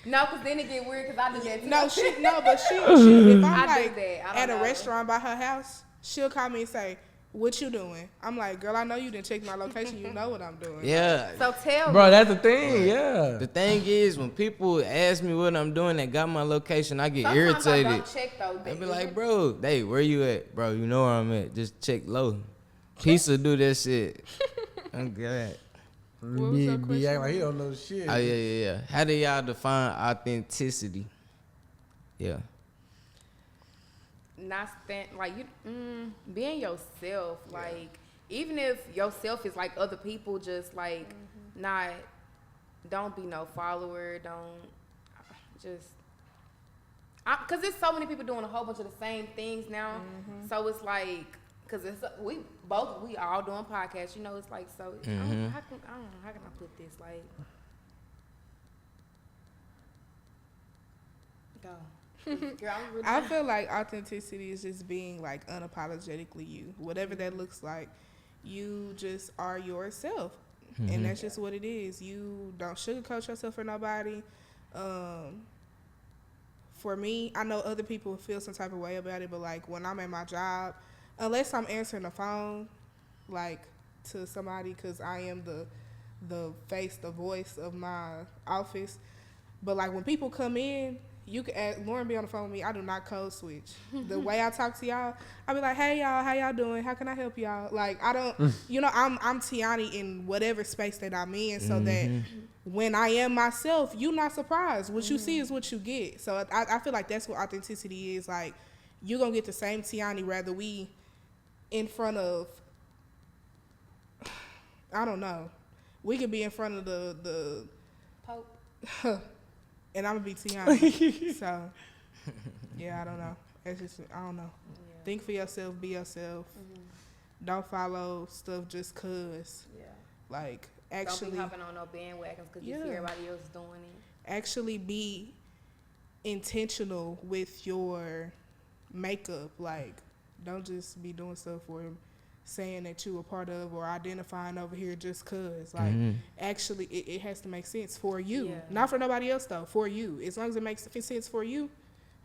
No, because then it get weird because I do that too. But she if I'm I do like that. I at don't a know. restaurant by her house, she'll call me and say, "What you doing?" I'm like, "Girl, I know you didn't check my location. You know what I'm doing." Yeah. So tell Bro, me. that's the thing, yeah. The thing is, when people ask me what I'm doing that got my location, I get Sometimes I irritated. don't check though. They be like, bro, hey, where you at? Bro, you know where I'm at. Just check low. Pizza do that shit. I'm good. What was your Be question? acting like he don't know shit. Oh, yeah. How do y'all define authenticity? Yeah. Not like you being yourself. Like even if yourself is like other people, just like not. Don't be no follower. Don't just. Cause there's so many people doing a whole bunch of the same things now. So it's like. Cause we all doing podcasts, you know. It's like so. I don't know, how can I put this like? Go. Girl, I'm really I feel like authenticity is just being like unapologetically you. Whatever that looks like, you just are yourself, and that's just what it is. You don't sugarcoat yourself for nobody. For me, I know other people feel some type of way about it, but like when I'm at my job. Unless I'm answering the phone, like, to somebody, because I am the face, the voice of my office. But, like, when people come in, you can ask, Lauren be on the phone with me. I do not code switch. The way I talk to y'all, I be like, hey, y'all, how y'all doing? How can I help y'all? Like, I don't, I'm Tiani in whatever space that I'm in so that when I am myself, you're not surprised. What you see is what you get. So, I feel like that's what authenticity is. Like, you're going to get the same Tiani whether we in front of, I don't know. We could be in front of the Pope. and I'm gonna be Tiana. So, yeah, I don't know. It's just, I don't know. Yeah. Think for yourself, be yourself. Don't follow stuff just cause. Yeah. Like, Don't actually, be hopping on no bandwagons because you see everybody else doing it. actually be intentional with your makeup. Like, don't just be doing stuff or saying that you a part of or identifying over here just cause. Like, actually, it has to make sense for you. Yeah. Not for nobody else, though. For you. As long as it makes sense for you,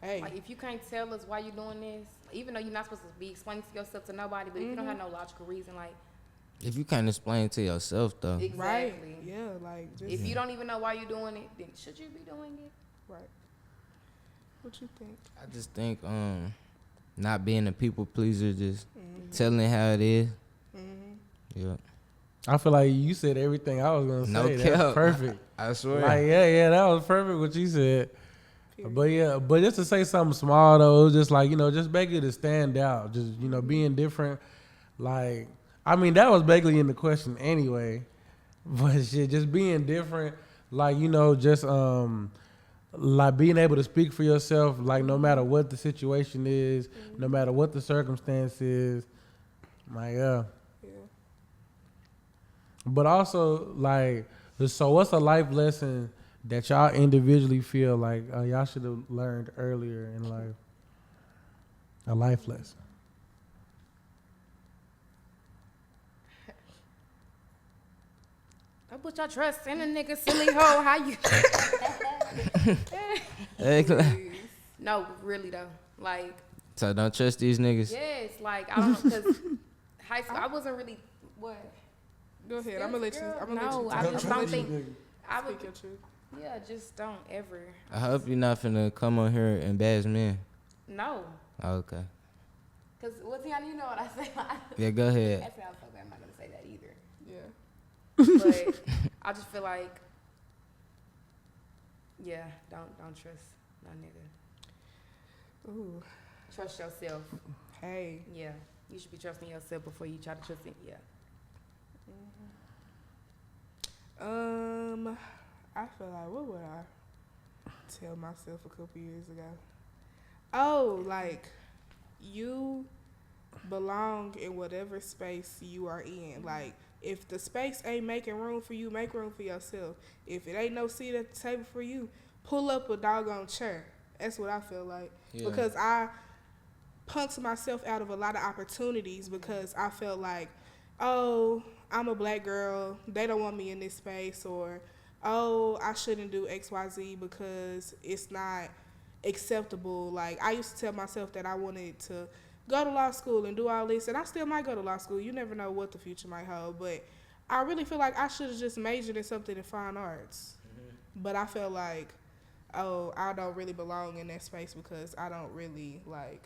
hey. Like, if you can't tell us why you're doing this, even though you're not supposed to be explaining to yourself to nobody, but if you don't have no logical reason, like. If you can't explain to yourself, though. Exactly. Right. Yeah, like, just. If you don't even know why you're doing it, then should you be doing it? Right. What you think? I just think not being a people pleaser, just telling how it is. Yeah. I feel like you said everything I was gonna No say. cap. That's perfect. I swear. Like, yeah, that was perfect what you said. But just to say something small though, it was just like, just basically to stand out, just being different. Like, I mean, that was basically in the question anyway. But shit, just being different, like, just like being able to speak for yourself, like no matter what the situation is, no matter what the circumstance is, like Yeah. But also, like, so what's a life lesson that y'all individually feel like y'all should have learned earlier in life? A life lesson. Don't put your trust in a nigga, silly hoe. How you? No, really though. Like. So don't trust these niggas. Yes, like I don't know, because high school I wasn't really what. Go ahead. I'm gonna let you. No, I just don't think. I would. Speak your truth. Yeah, just don't ever. I hope you're not finna come on here and bash men. No. Oh, okay. Cause Tiana, you know what I say. Yeah, go ahead. Actually, I'm not gonna say that either. Yeah. But I just feel like, yeah, don't trust no nigga. Ooh. Trust yourself. Hey. Yeah, you should be trusting yourself before you try to trust it. Yeah. I feel like, what would I tell myself a couple years ago? Oh, like, you belong in whatever space you are in. Like, if the space ain't making room for you, make room for yourself. If it ain't no seat at the table for you, pull up a doggone chair. That's what I feel like. Yeah. Because I punked myself out of a lot of opportunities because I felt like, oh, I'm a black girl. They don't want me in this space. Or, oh, I shouldn't do XYZ because it's not acceptable. Like, I used to tell myself that I wanted to go to law school and do all this. And I still might go to law school. You never know what the future might hold. But I really feel like I should have just majored in something in fine arts. But I felt like, oh, I don't really belong in that space because I don't really, like,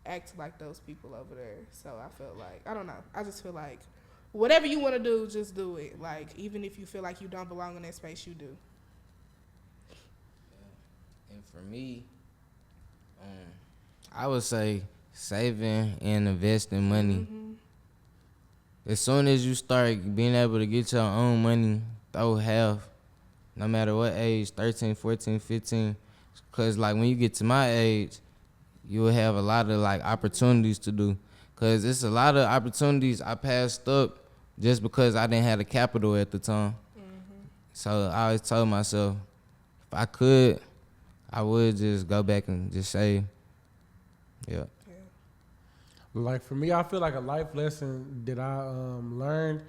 act like those people over there. So I felt like, I don't know. I just feel like whatever you want to do, just do it. Like, even if you feel like you don't belong in that space, you do. And for me, I would say saving and investing money. As soon as you start being able to get your own money, throw half, no matter what age, 13, 14, 15. Because, like, when you get to my age, you will have a lot of, like, opportunities to do. Because it's a lot of opportunities I passed up just because I didn't have the capital at the time. So I always told myself, if I could, I would just go back and just save. Yeah. Like for me, I feel like a life lesson that I learned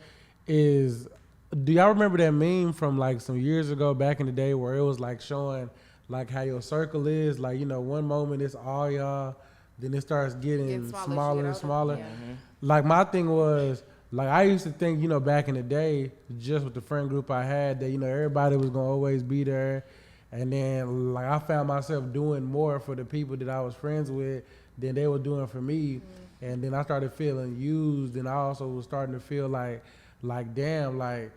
is, do y'all remember that meme from like some years ago back in the day where it was like showing like how your circle is, like, you know, one moment it's all y'all, then it starts getting smaller and smaller. Yeah. Like my thing was, like I used to think, you know, back in the day, just with the friend group I had, that, you know, everybody was gonna always be there. And then like I found myself doing more for the people that I was friends with than they were doing for me. And then I started feeling used, and I also was starting to feel like damn, like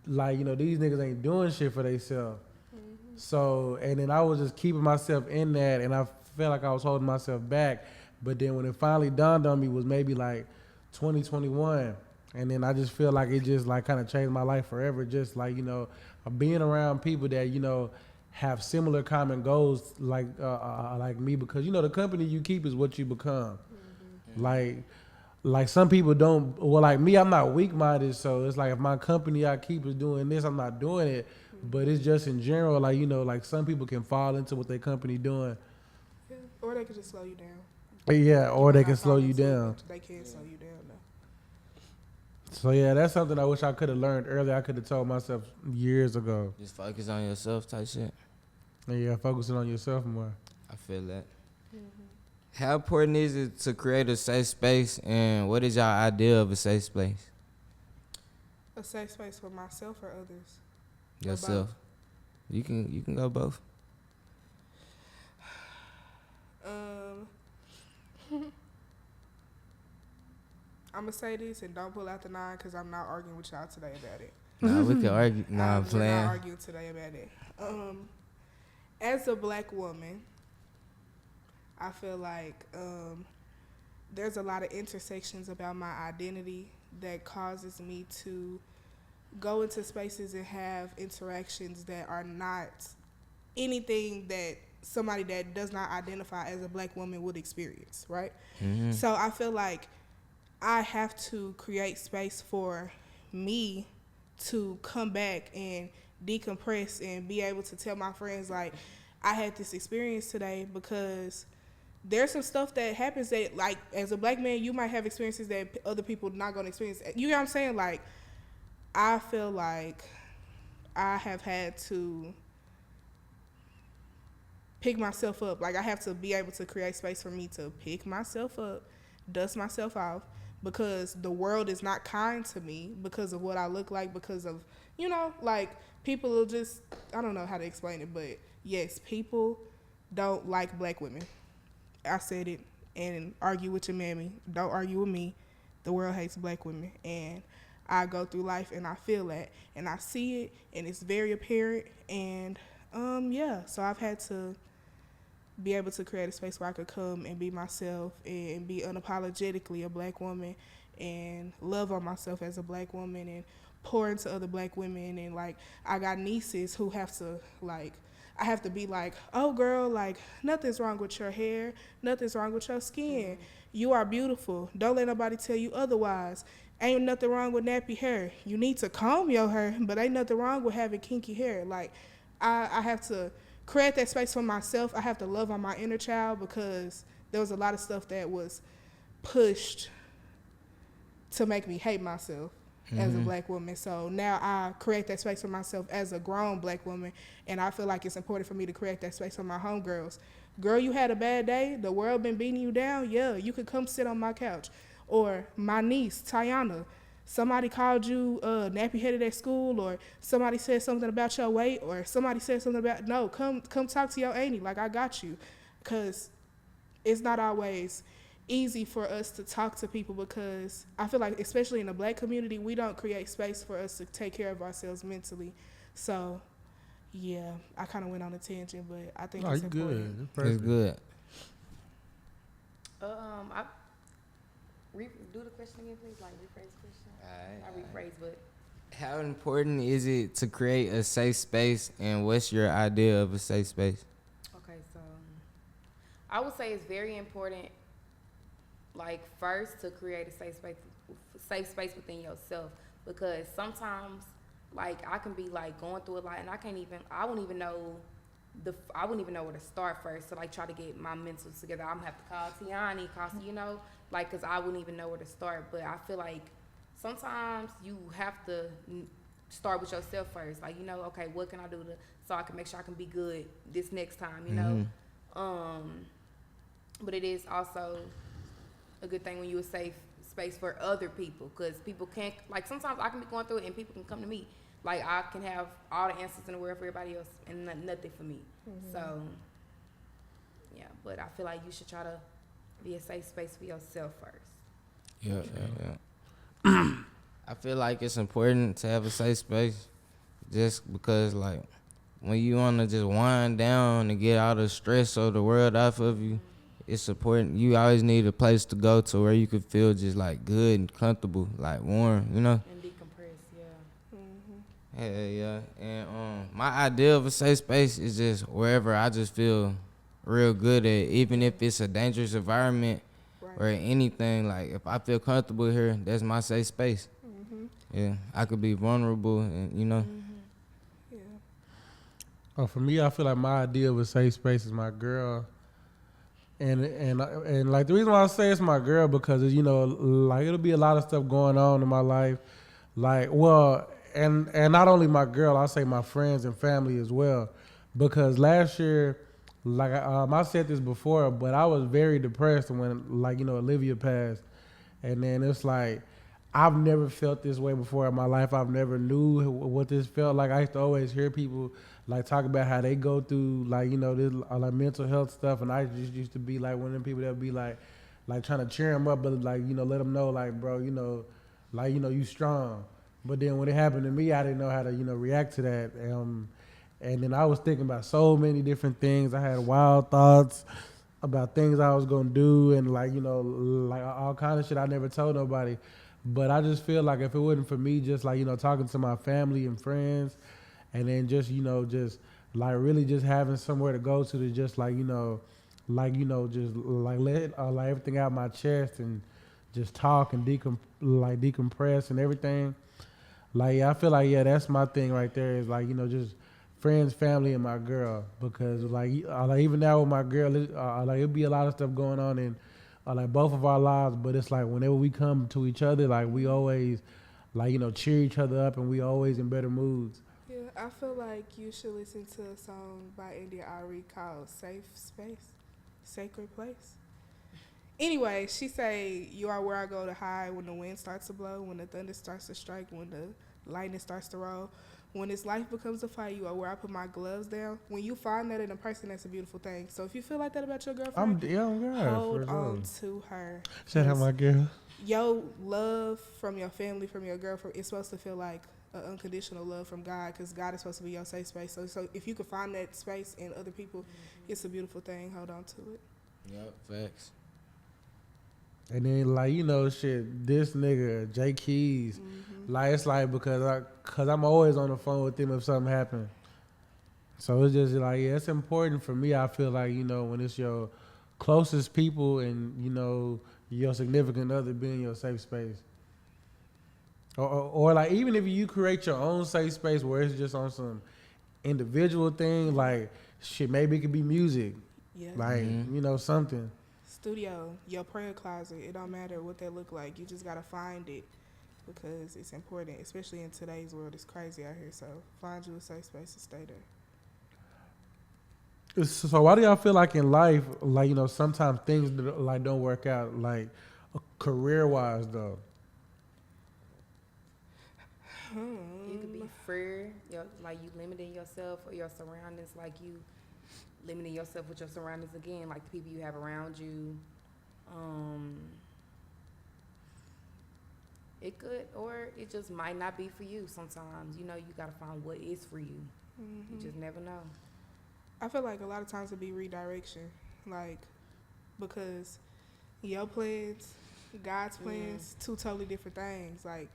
you know, these niggas ain't doing shit for themselves. So, and then I was just keeping myself in that, and I felt like I was holding myself back. But then when it finally dawned on me was maybe like 2021, and then I just feel like it just like kind of changed my life forever. Just like, you know, being around people that, you know, have similar common goals like me, because, you know, the company you keep is what you become. Like some people don't, well, like me, I'm not weak-minded, so it's like if my company I keep is doing this, I'm not doing it. But it's just in general, like, you know, like some people can fall into what their company doing. Yeah. Or they could just slow you down. Yeah, or they can slow you into it, down. but they can't slow you down, though. So yeah, that's something I wish I could have learned earlier. I could have told myself years ago. Just focus on yourself type shit. And yeah, focusing on yourself more. I feel that. How important is it to create a safe space, and what is your idea of a safe space? A safe space for myself or others? Yourself. You can go both. I'm going to say this and don't pull out the 9 because I'm not arguing with y'all today about it. Nah, we can argue. Nah, I'm I'm playing. not arguing today about it. As a black woman, I feel like there's a lot of intersections about my identity that causes me to go into spaces and have interactions that are not anything that somebody that does not identify as a black woman would experience, right? So I feel like I have to create space for me to come back and decompress and be able to tell my friends, like, I had this experience today, because there's some stuff that happens that, like, as a black man, you might have experiences that other people not going to experience. You know what I'm saying? Like, I feel like I have had to pick myself up. Like, I have to be able to create space for me to pick myself up, dust myself off, because the world is not kind to me because of what I look like, because of, you know, like, people will just, I don't know how to explain it, but yes, people don't like black women. I said it, and argue with your mammy. Don't argue with me. The world hates black women, and I go through life and I feel that, and I see it, and it's very apparent, and yeah, so I've had to be able to create a space where I could come and be myself and be unapologetically a black woman and love on myself as a black woman and pour into other black women. And, like, I got nieces who have to, like, I have to be like, oh, girl, like, nothing's wrong with your hair. Nothing's wrong with your skin. You are beautiful. Don't let nobody tell you otherwise. Ain't nothing wrong with nappy hair. You need to comb your hair, but ain't nothing wrong with having kinky hair. Like, I have to create that space for myself. I have to love on my inner child because there was a lot of stuff that was pushed to make me hate myself as a black woman. So now I create that space for myself as a grown black woman, and I feel like it's important for me to create that space for my homegirls. Girl, you had a bad day, the world been beating you down, yeah, you could come sit on my couch. Or my niece, Tiana, somebody called you nappy-headed at school, or somebody said something about your weight, or somebody said something about, no, come talk to your auntie, like I got you. Because it's not always easy for us to talk to people, because I feel like, especially in the black community, we don't create space for us to take care of ourselves mentally. So, yeah, I kind of went on a tangent, but I think it's important. Good. It's good. Do the question again, please. Like rephrase the question. I rephrase, but How important is it to create a safe space, and what's your idea of a safe space? okay. So I would say it's very important. Like first, to create a safe space within yourself, because sometimes, like I can be like going through a lot, and I wouldn't even know where to start first to like try to get my mentals together. I'm gonna have to call Tiani, like, cause I wouldn't even know where to start. But I feel like sometimes you have to start with yourself first. Like, okay, what can I do so I can make sure I can be good this next time, you know? But it is also a good thing when you're a safe space for other people, because people can't, like, sometimes I can be going through it and people can come to me. Like, I can have all the answers in the world for everybody else and nothing for me. So, yeah, but I feel like you should try to be a safe space for yourself first. Yeah. I feel like it's important to have a safe space, just because, like, when you want to just wind down and get all the stress of the world off of you, it's important. You always need a place to go to where you can feel just, like, good and comfortable, like, warm, And decompress, yeah. Yeah. And my idea of a safe space is just wherever I just feel real good at, even if it's a dangerous environment or anything. Like, if I feel comfortable here, that's my safe space. Yeah, I could be vulnerable, and Yeah. For me, I feel like my idea of a safe space is my girl. And like the reason why I say it's my girl, because like it'll be a lot of stuff going on in my life, like, well, and not only my girl, I say my friends and family as well, because last year, like I said this before, but I was very depressed when, like, Olivia passed, and then it's like I've never felt this way before in my life. I've never knew what this felt like. I used to always hear people like talk about how they go through, like, this like mental health stuff, and I just used to be like one of them people that would be like trying to cheer them up, but like, let them know, like, bro, like, you strong. But then when it happened to me, I didn't know how to react to that. And then I was thinking about so many different things. I had wild thoughts about things I was gonna do, and like like all kind of shit I never told nobody. But I just feel like if it wasn't for me, just like talking to my family and friends, and then just just like really just having somewhere to go to just like just like let like everything out my chest and just talk and decompress and everything. Like, yeah, I feel like, yeah, that's my thing right there, is like just friends, family, and my girl. Because like even now with my girl, like it'll be a lot of stuff going on in like both of our lives, but it's like whenever we come to each other, like we always like cheer each other up, and we always in better moods. Yeah, I feel like you should listen to a song by India Ari called "Safe Space, Sacred Place." Anyway, she say, "You are where I go to hide when the wind starts to blow, when the thunder starts to strike, when the lightning starts to roll. When this life becomes a fight, you are where I put my gloves down." When you find that in a person, that's a beautiful thing. So if you feel like that about your girlfriend, hold on to her. Shout out my girl. Your love from your family, from your girlfriend, it's supposed to feel like an unconditional love from God, because God is supposed to be your safe space. So if you can find that space in other people, it's a beautiful thing. Hold on to it. Yep, facts. And then like shit, this nigga Jay Keys, like it's like because I'm always on the phone with him if something happens. So it's just like, yeah, it's important for me. I feel like when it's your closest people and your significant other being your safe space, or like even if you create your own safe space where it's just on some individual thing, like shit, maybe it could be music, Yeah. like you know, something. Studio, your prayer closet. It don't matter what that look like. You just gotta find it because it's important, especially in today's world. It's crazy out here. So find you a safe space to stay there. So why do y'all feel like in life, like you know, sometimes things like don't work out, like career wise though? You could be free, like you limiting yourself or your surroundings, like you limiting yourself with your surroundings again, like the people you have around you. It could, or it just might not be for you sometimes. You know, you got to find what is for you. You just never know. I feel like a lot of times it'd be redirection, like because your plans, God's plans, two totally different things. Like,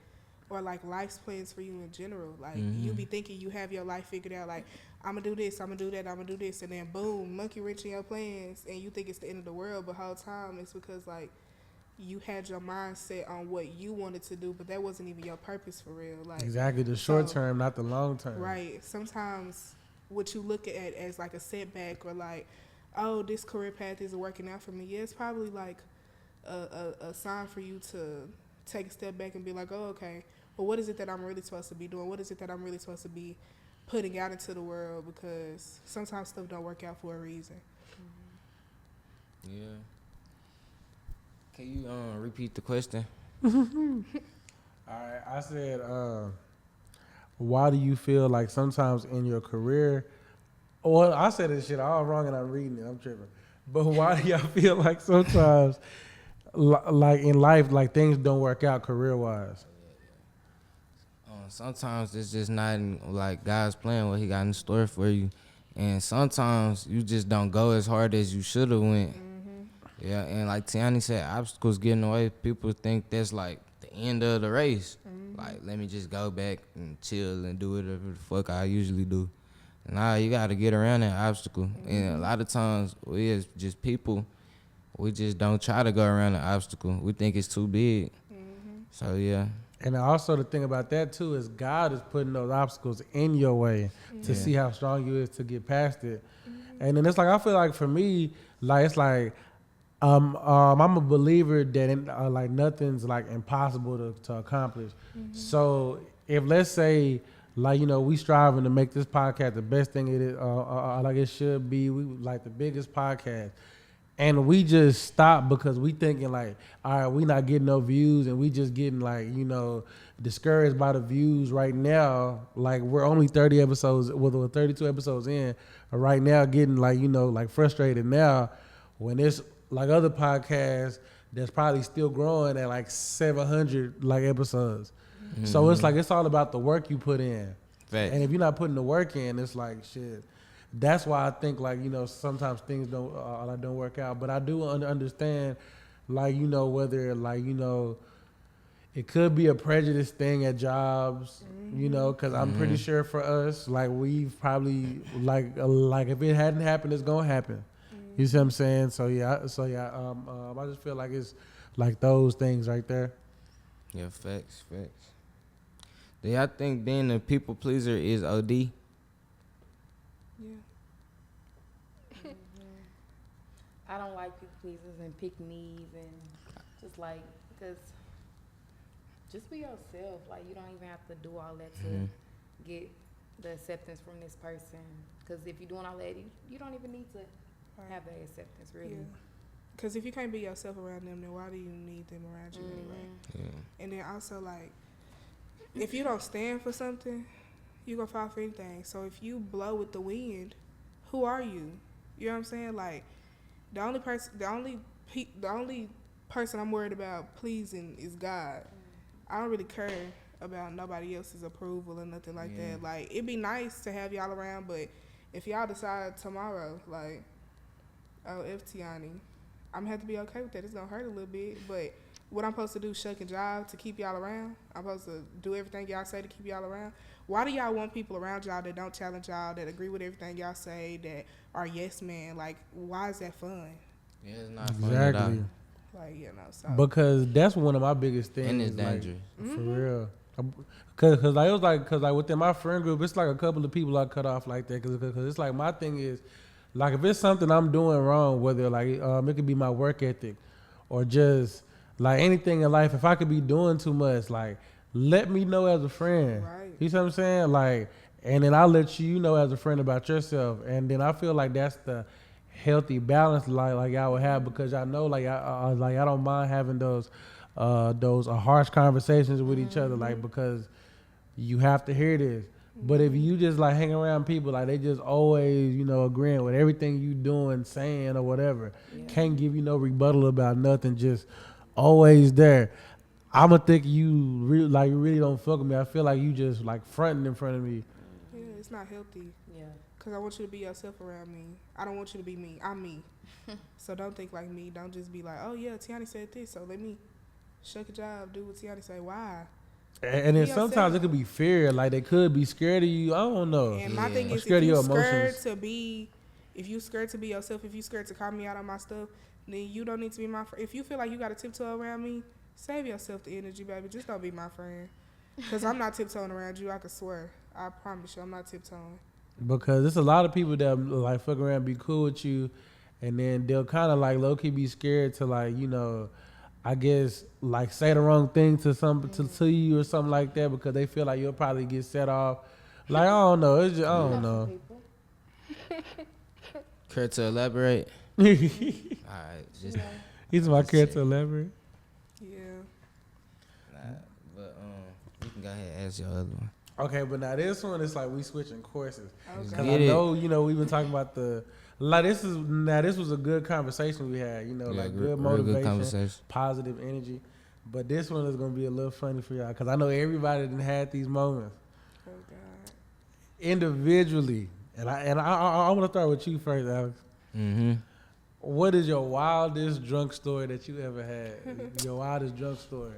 or like life's plans for you in general. Like you be thinking you have your life figured out. Like I'm gonna do this, I'm gonna do that, I'm gonna do this, and then boom, monkey wrench in your plans, and you think it's the end of the world. But whole time it's because like you had your mind set on what you wanted to do, but that wasn't even your purpose for real. Like Exactly, the short term, not the long term. Right. Sometimes what you look at as like a setback or like, oh, this career path isn't working out for me. Yeah, it's probably like a sign for you to take a step back and be like, oh, okay, well, what is it that I'm really supposed to be doing? What is it that I'm really supposed to be putting out into the world? Because sometimes stuff don't work out for a reason. Yeah. Can you repeat the question? All right, I said, why do you feel like sometimes in your career, well, I said this shit all wrong and I'm reading it, I'm tripping. But why do y'all feel like sometimes, like in life, like things don't work out career-wise? Sometimes it's just not in, like God's plan, what he got in store for you. And sometimes you just don't go as hard as you should have went. Yeah, and like Tiani said, obstacles get in the way. People think that's like the end of the race. Like, let me just go back and chill and do whatever the fuck I usually do. Nah, you got to get around that obstacle. And a lot of times, we as just people, we just don't try to go around the obstacle. We think it's too big. So, yeah. And also the thing about that too is God is putting those obstacles in your way to see how strong you is to get past it. And then it's like, I feel like for me, like it's like I'm a believer that like nothing's like impossible to accomplish. So if let's say like, you know, we striving to make this podcast the best thing it is, like it should be, we like the biggest podcast. And we just stop because we thinking like, all right, we not getting no views, and we just getting like, you know, discouraged by the views right now. Like we're only 30 episodes, well, 32 episodes in, right now getting like, you know, like frustrated now when it's like other podcasts that's probably still growing at like 700 like episodes. So it's like, it's all about the work you put in. Facts. And if you're not putting the work in, it's like shit. That's why I think like, you know, sometimes things don't work out. But I do understand, like, you know, whether like, you know, it could be a prejudice thing at jobs, you know, because I'm pretty sure for us, like we've probably like if it hadn't happened, it's gonna happen. You see what I'm saying? So yeah, I just feel like it's like those things right there. Yeah, facts. Do y'all think being a people pleaser is OD? Yeah. I don't like people pleasers and pick me's and just like, because just be yourself. Like, you don't even have to do all that to get the acceptance from this person. Because if you're doing all that, you don't even need to have that acceptance, really. Because if you can't be yourself around them, then why do you need them around you anyway? Yeah. And then also, like, if you don't stand for something, you're going to fall for anything. So if you blow with the wind, who are you? You know what I'm saying? Like, the only person I'm worried about pleasing is God. I don't really care about nobody else's approval or nothing like that. Like, it'd be nice to have y'all around, but if y'all decide tomorrow, like, oh, Tiani, I'm gonna have to be okay with that. It's gonna hurt a little bit, but what I'm supposed to do, shuck and jive to keep y'all around? I'm supposed to do everything y'all say to keep y'all around? Why do y'all want people around y'all that don't challenge y'all, that agree with everything y'all say, that are yes men? Like, why is that fun? Yeah, it's not fun at all. Exactly. Like, you know, so. Because that's one of my biggest things. And it's like, dangerous. for real. Cause like it was like, cause like within my friend group, it's like a couple of people I cut off like that. Cause it's like my thing is, like if it's something I'm doing wrong, whether like it could be my work ethic, or just like anything in life, if I could be doing too much, like let me know as a friend. Right. You see what I'm saying? Like, and then I'll let you know as a friend about yourself, and then I feel like that's the healthy balance like I would have, because I know like I don't mind having those harsh conversations with each other, like, because you have to hear this. But if you just like hang around people like they just always, agreeing with everything you doing, saying or whatever, can't give you no rebuttal about nothing, just always there, I'ma think you really don't fuck with me. I feel like you just like fronting in front of me. Yeah, it's not healthy. Yeah. Cause I want you to be yourself around me. I don't want you to be me. I'm me. So don't think like me. Don't just be like, oh yeah, Tiani said this, so let me shuck a job, do what Tiani say. Why? And then sometimes it could be fear, like they could be scared of you. I don't know. And my thing Or is, scared if of you your scared emotions. to be, if you scared to be yourself, if you scared to call me out on my stuff, then you don't need to be my friend. If you feel like you got to tiptoe around me, save yourself the energy, baby. Just don't be my friend. Cause I'm not tiptoeing around you. I can swear. I promise you, I'm not tiptoeing. Because there's a lot of people that like fuck around, be cool with you, and then they'll kind of like low key be scared to like I guess like say the wrong thing to to you or something like that, because they feel like you'll probably get set off. Like I don't know, it's just I don't know. Care to elaborate? He's Alright, just my care to elaborate. Yeah. but you can go ahead and ask your other one. Okay, but now this one is like we switching courses. Okay. Cause I know we've been talking about this was a good conversation we had. Like good motivation, positive energy. But this one is gonna be a little funny for y'all, cause I know everybody done had these moments Oh God. individually, and I want to start with you first, Alex. Mm-hmm. What is your wildest drunk story that you ever had? Your wildest drunk story.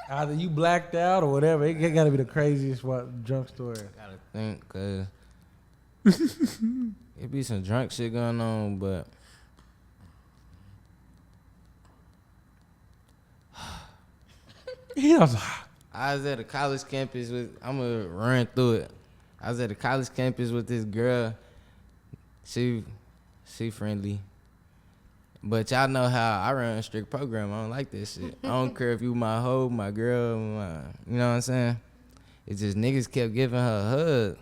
Either you blacked out or whatever. It gotta be the craziest drunk story. Gotta think, cause it be some drunk shit going on, but I was at a college campus I'm gonna run through it. I was at a college campus with this girl. She friendly. But y'all know how I run a strict program. I don't like this shit. I don't care if you my hoe, my girl, you know what I'm saying? It's just niggas kept giving her a hug.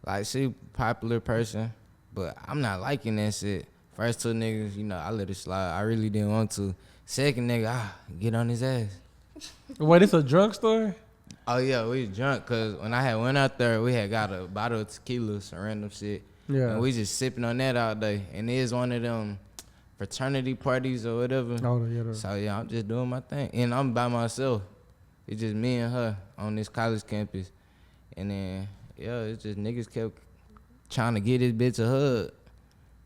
Like, she a popular person, but I'm not liking that shit. First two niggas, I let it slide. I really didn't want to. Second nigga, get on his ass. Wait, it's a drunk story? Oh, yeah, we was drunk, because when I had went out there, we had got a bottle of tequila, some random shit. Yeah. And we just sipping on that all day. And it was one of them fraternity parties or whatever. Oh, yeah. So, yeah, I'm just doing my thing. And I'm by myself. It's just me and her on this college campus. And then, yeah, it's just niggas kept trying to get this bitch a hug.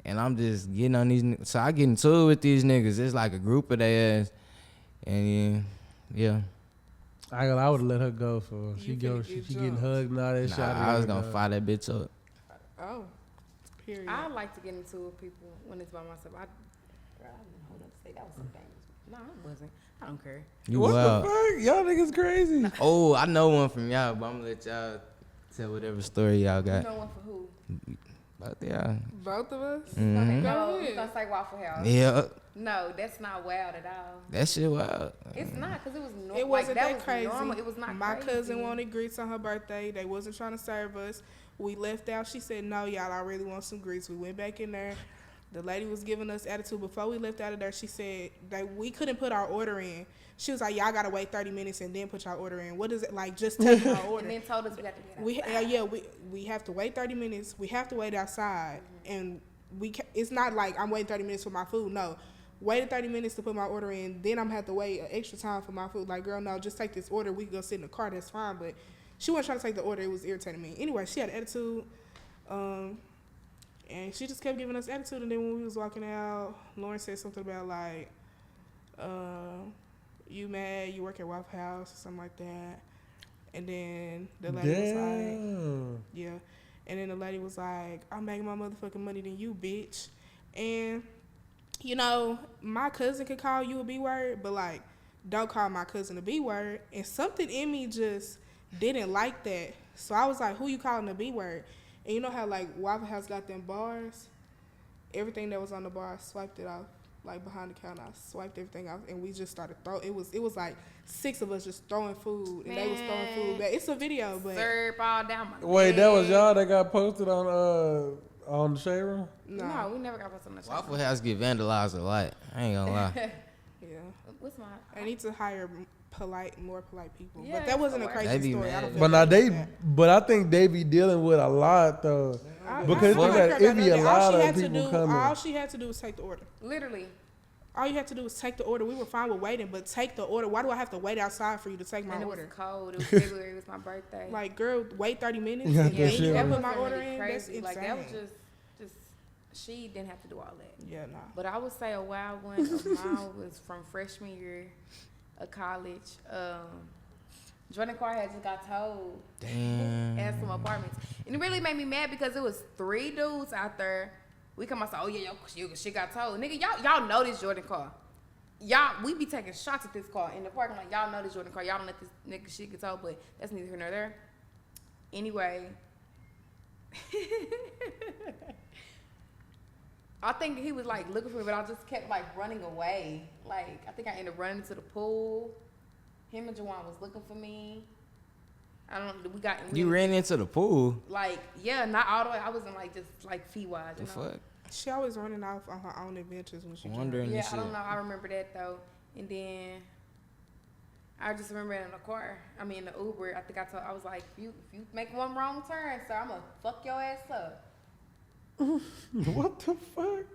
And I'm just getting on these niggas. So I get into it with these niggas. It's like a group of their ass. And, yeah. I would have let her go for she getting hugged and all that shit. I was going to fire that bitch up. Oh. Period. I like to get into it with people when it's by myself. I didn't hold up to say that was some things. No, it wasn't. I don't care. What the fuck? Y'all niggas crazy. Oh, I know one from y'all, but I'm going to let y'all tell whatever story y'all got. You know one for who? But yeah. Both of us? Mm-hmm. Go No, you ahead. gonna say Waffle House. Yeah. No, that's not wild at all. That shit wild. It's not, because it was normal. It wasn't that that was crazy. normal. It was not My crazy. cousin wanted grits on her birthday. They wasn't trying to serve us. We left out. She said, no, y'all, I really want some grits. We went back in there. The lady was giving us attitude. Before we left out of there, she said that we couldn't put our order in. She was like, y'all got to wait 30 minutes and then put your order in. What is it? Like, just take our order. And then told us we had to get outside. We have to wait 30 minutes. We have to wait outside. And it's not like I'm waiting 30 minutes for my food. No. Waited 30 minutes to put my order in. Then I'm going to have to wait an extra time for my food. Like, girl, no, just take this order. We can go sit in the car. That's fine. But she wasn't trying to take the order. It was irritating me. Anyway, she had attitude. And she just kept giving us attitude. And then when we was walking out, Lauren said something about, like, you mad, you work at Waffle House or something like that. And then the lady was like, yeah. And then the lady was like, I'm making my motherfucking money than you, bitch. And, my cousin could call you a B word, but, like, don't call my cousin the B word. And something in me just didn't like that. So I was like, who you calling the B word? And you know how like Waffle House got them bars? Everything that was on the bar, I swiped it off. Like behind the counter, I swiped everything off, and we just started throwing. It was like 6 of us just throwing food, and they was throwing food back. It's a video, but Serve all down my Wait, leg. that was y'all that got posted on the shade room? No, we never got posted on the show. Waffle House get vandalized a lot. I ain't gonna lie. yeah, What's my? I need to hire more polite people. Yeah, but that wasn't a that's crazy They be story. I mad. don't feel But now bad they, about that. but I think they be dealing with a lot though, because I it don't be a care lot about of that. people coming. All she had to do was take the order. Literally. All you had to do was take the order. We were fine with waiting, but take the order. Why do I have to wait outside for you to take my And order? it was cold. It was February. It was my birthday. Like, girl, wait 30 minutes Yeah, and that then shit you was- put my wasn't order really in? That's crazy. insane. Like that was just she didn't have to do all that. Yeah, nah. But I would say a wild one of mine was from freshman year of college. Jordan Carr had just got told Damn. at some apartments. And it really made me mad because it was 3 dudes out there. We come out and say, oh yeah, yo, shit got told. Nigga, y'all know this Jordan Carr. Y'all, we be taking shots at this car in the parking lot. Y'all know this Jordan Carr. Y'all don't let this nigga shit get told, but that's neither here nor there. Anyway. I think he was like looking for me, but I just kept like running away. Like, I think I ended up running into the pool. Him and Jawan was looking for me. I don't know. You ran into the pool. Like, yeah, not all the way. I wasn't like just like feet wise. The fuck? She always running off on her own adventures when she Wondering Yeah, this I shit. don't know. I remember that though. And then I just remember in the car. I mean, the Uber. I think I was like, if you make one wrong turn, sir, I'm gonna fuck your ass up. What the fuck?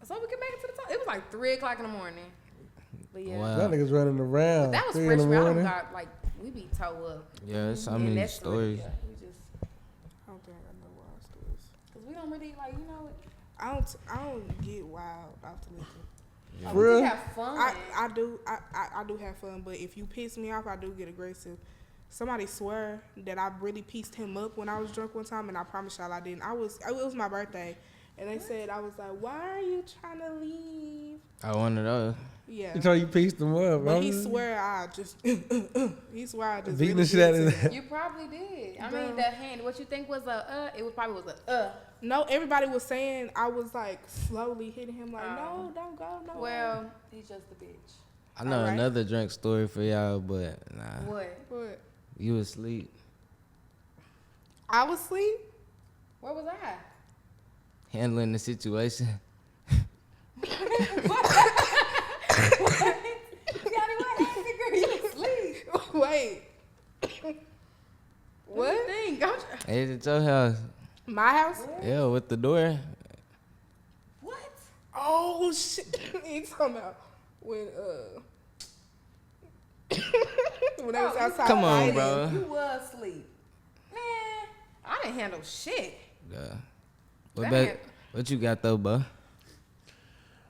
So we could make it to the top. It was like 3:00 in the morning. But yeah, Wow. That niggas running around. that was 3 in the freshman. I morning. don't got like we be toe up. Yeah, there's so And many that's really- stories. yeah, we just I don't think I got no wild stories. because we don't really like I don't get wild off the liquor. like, For we real? just have fun. I do have fun, but if you piss me off, I do get aggressive. Somebody swear that I really pieced him up when I was drunk one time, and I promise y'all I didn't. It was my birthday, and they said I was like, "Why are you trying to leave?" I wanted those. Yeah, You told you pieced them up, but bro. he swear I just he swear I just Beating really the shit out did of to that. You probably did. I Bro. mean, the hand. What you think was it probably was a. No, everybody was saying I was like slowly hitting him like, Oh. "No, don't go, no." Well, he's just a bitch. I know Alright. another drunk story for y'all, but nah. What? What? You asleep. I was asleep. Where was I? Handling the situation. You asleep. Wait. What do you What? think? Hey, at your house. My house? Yeah, with the door. What? Oh shit! You talking about when when I was outside? Come on, fighting. bro. You was asleep. Man, I didn't handle shit. Yeah. That- What you got though, bro?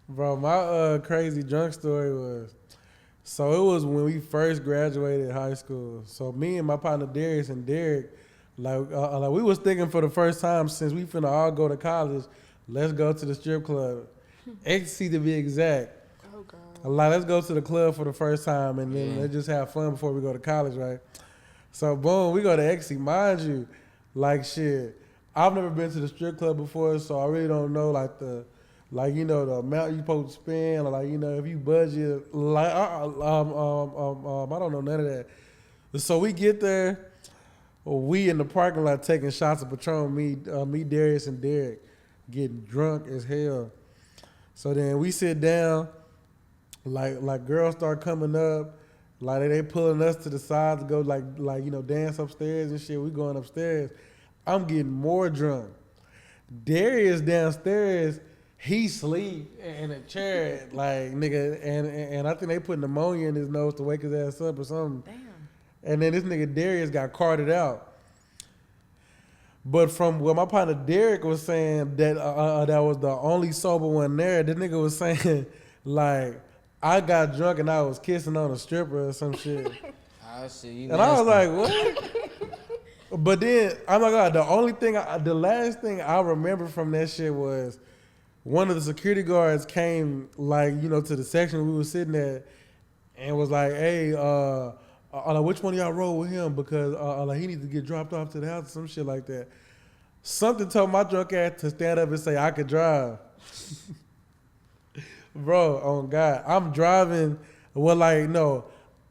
Bro, my crazy drunk story was, so it was when we first graduated high school. So me and my partner Darius and Derek, like we was thinking for the first time since we finna all go to college, let's go to the strip club, ecstasy to be exact. Oh god. Like, let's go to the club for the first time and then Yeah. let's just have fun before we go to college, right? So boom, we go to ecstasy. Mind you, like shit, I've never been to the strip club before, so I really don't know the amount you supposed to spend, or if you budget, I don't know none of that. So we get there, we in the parking lot taking shots of Patron, me, Darius, and Derek, getting drunk as hell. So then we sit down, like girls start coming up, like they pulling us to the side to go dance upstairs and shit. We going upstairs. I'm getting more drunk. Darius downstairs, he sleep in a chair, like nigga, and I think they put pneumonia in his nose to wake his ass up or something. Damn. And then this nigga Darius got carted out. But from what my partner Derek was saying, that that was the only sober one there. This nigga was saying, like, I got drunk and I was kissing on a stripper or some shit. Oh shit, you And I was like, what? But then, oh my God, the last thing I remember from that shit was one of the security guards came, to the section we were sitting at, and was like, "Hey, like, which one of y'all roll with him because like he needs to get dropped off to the house or some shit like that." Something told my drunk ass to stand up and say I could drive. Bro, oh God, I'm driving. Well, like no,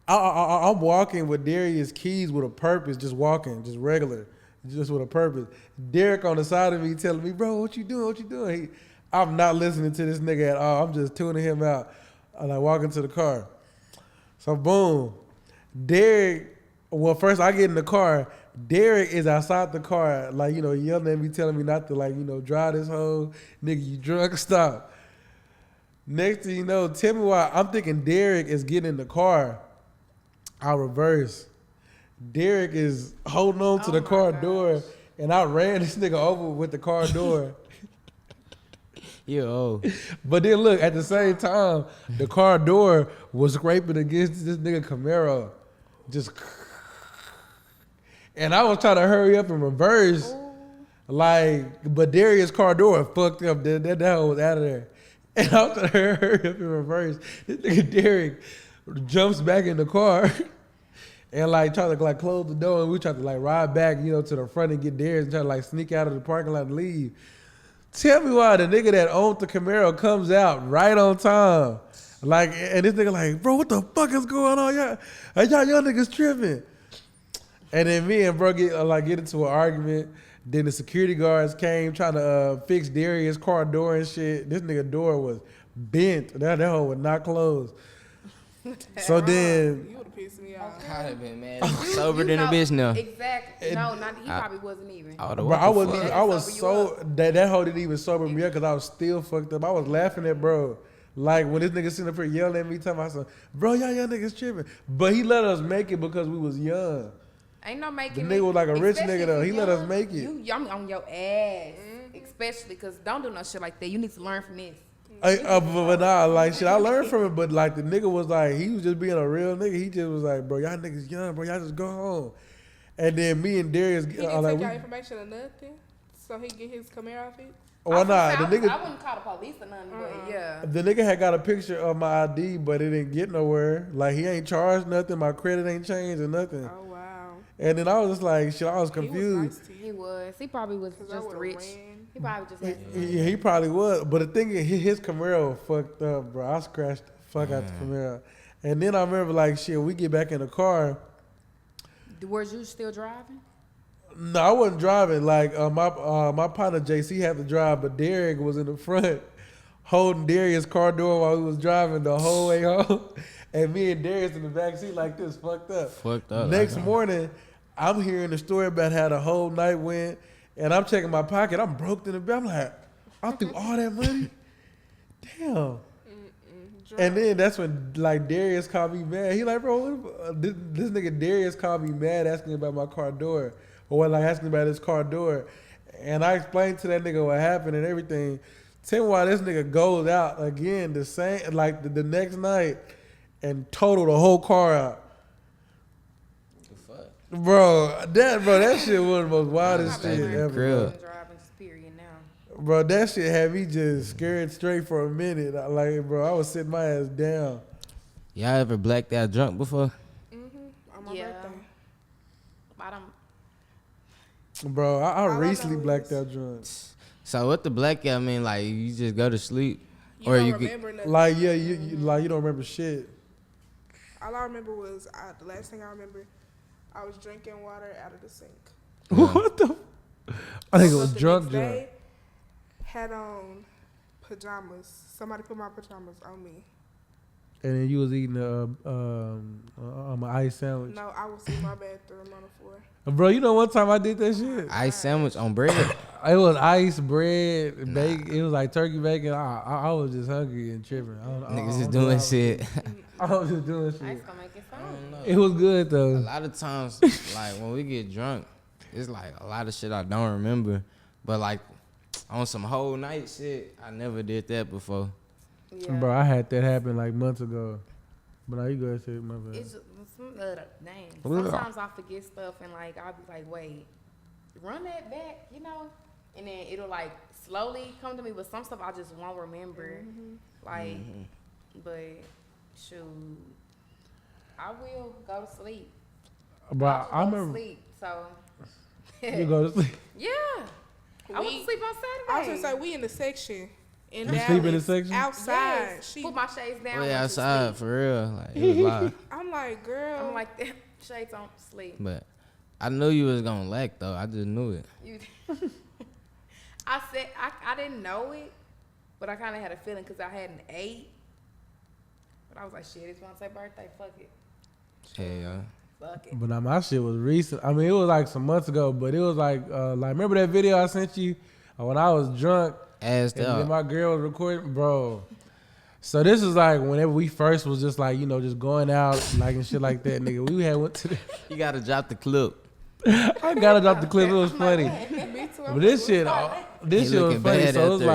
I'm walking with Darius' keys with a purpose, just walking, just regular, just with a purpose. Derek on the side of me telling me, "Bro, what you doing? What you doing?" I'm not listening to this nigga at all. I'm just tuning him out. I like walking to the car. So boom, Derek. Well, first I get in the car. Derek is outside the car, like, you know, yelling at me, telling me not to, like, you know, drive this hoe. Nigga, you drunk, stop. Next thing you know, tell me why. I'm thinking Derek is getting in the car. I reverse. Derek is holding on to the car door, and I ran this nigga over with the car door. Yo. But then look, at the same time, the car door was scraping against this nigga Camaro. Just... And I was trying to hurry up and reverse. Like, but Darius' car door fucked up. That hell was out of there. And I was trying to hurry up and reverse. This nigga Derek jumps back in the car and like try to like close the door, and we try to like ride back, you know, to the front and get Darius and try to like sneak out of the parking lot and leave. Tell me why the nigga that owned the Camaro comes out right on time. Like, and this nigga like, bro, what the fuck is going on? Y'all niggas tripping. And then me and bro get into an argument. Then the security guards came trying to fix Darius' car door and shit. This nigga door was bent. That hole would not close. So then... You would've pissed me off. I'd have been mad. Sober than a bitch now. Exactly. No, he probably wasn't even. Bro, I was so... That hoe didn't even sober me up because I was still fucked up. I was laughing at bro. Like, when this nigga sitting up here yelling at me, telling myself, bro, y'all niggas tripping. But he let us make it because we was young. Ain't no making the nigga was like a rich nigga though. He let us make it. You on your ass, especially because don't do no shit like that. You need to learn from this. But nah, like shit, I learned from it. But like the nigga was like, he was just being a real nigga. He just was like, bro, y'all niggas young, bro, y'all just go home. And then me and Darius, he didn't take y'all information or nothing, so he get his Camaro fixed. Well, nah, the nigga. I wouldn't call the police or nothing, but yeah. The nigga had got a picture of my ID, but it didn't get nowhere. Like he ain't charged nothing. My credit ain't changed or nothing. Oh wow. And then I was just like, shit, I was confused. He was. He probably was just rich. He probably just had Yeah, he probably was. But the thing is, his Camaro fucked up, bro. I scratched the fuck out the Camaro. And then I remember, like, shit, we get back in the car. Were you still driving? No, I wasn't driving. Like, my partner JC had to drive, but Derek was in the front holding Darius' car door while we was driving the whole way home. And me and Darius in the back seat like this, fucked up. Fucked up. Next morning, I'm hearing the story about how the whole night went, and I'm checking my pocket. I'm broke in the bed. I'm like, I threw all that money? Damn. And then that's when, like, Darius called me mad. He like, bro, this nigga Darius called me mad asking about my car door. Or, like, asking about his car door. And I explained to that nigga what happened and everything. Tell me why this nigga goes out again the same, like, the next night and total the whole car out. Bro, that shit was the most wildest shit ever. Bro, that shit had me just scared straight for a minute. Like, bro, I was sitting my ass down. Y'all ever blacked out drunk before? On my birthday. Bro, I recently blacked out drunk. So what the blackout mean? Like you just go to sleep, or you remember nothing. Like you don't remember shit. All I remember was the last thing I remember, I was drinking water out of the sink. Yeah. What the? I think it was drunk. Had on pajamas. Somebody put my pajamas on me. And then you was eating an ice sandwich. No, I was in my bathroom on the floor. Bro, you know one time I did that shit? Ice sandwich on bread? It was ice, bread, bacon. It was like turkey bacon. I was just hungry and tripping. Niggas just doing shit. I was just doing shit. Ice gonna make it fun. It was good though. A lot of times, like when we get drunk, it's like a lot of shit I don't remember. But like on some whole night shit, I never did that before. Yeah. Bro, I had that happen like months ago. But now you go ahead and say my bad. It's sometimes I forget stuff and like I'll be like, wait, run that back, you know? And then it'll like slowly come to me, but some stuff I just won't remember. Like, but shoot. I will go to sleep. But I Go to remember sleep. So you go to sleep. yeah, I went to sleep on Saturday. I was gonna say we in the section in You Dallas, sleep in the section? outside. Yes. She, Put my shades down. Way went to outside sleep. for real. Like it was live. I'm like, girl. I'm like, shades don't sleep. But I knew you was gonna lack though. I just knew it. You, I said I didn't know it, but I kind of had a feeling because I hadn't ate. But I was like, shit, it's Vontae's birthday. Fuck it. Yeah. Fuck it. But now my shit was recent. I mean, it was like some months ago, but it was like remember that video I sent you when I was drunk Assed and then out. my girl was recording, bro. So this is like whenever we first was just like, you know, just going out like and shit like that, nigga. We had went to the You gotta drop the clip. I gotta drop the clip. It was funny. Me too. But this shit was He funny. looking bad So it out was there.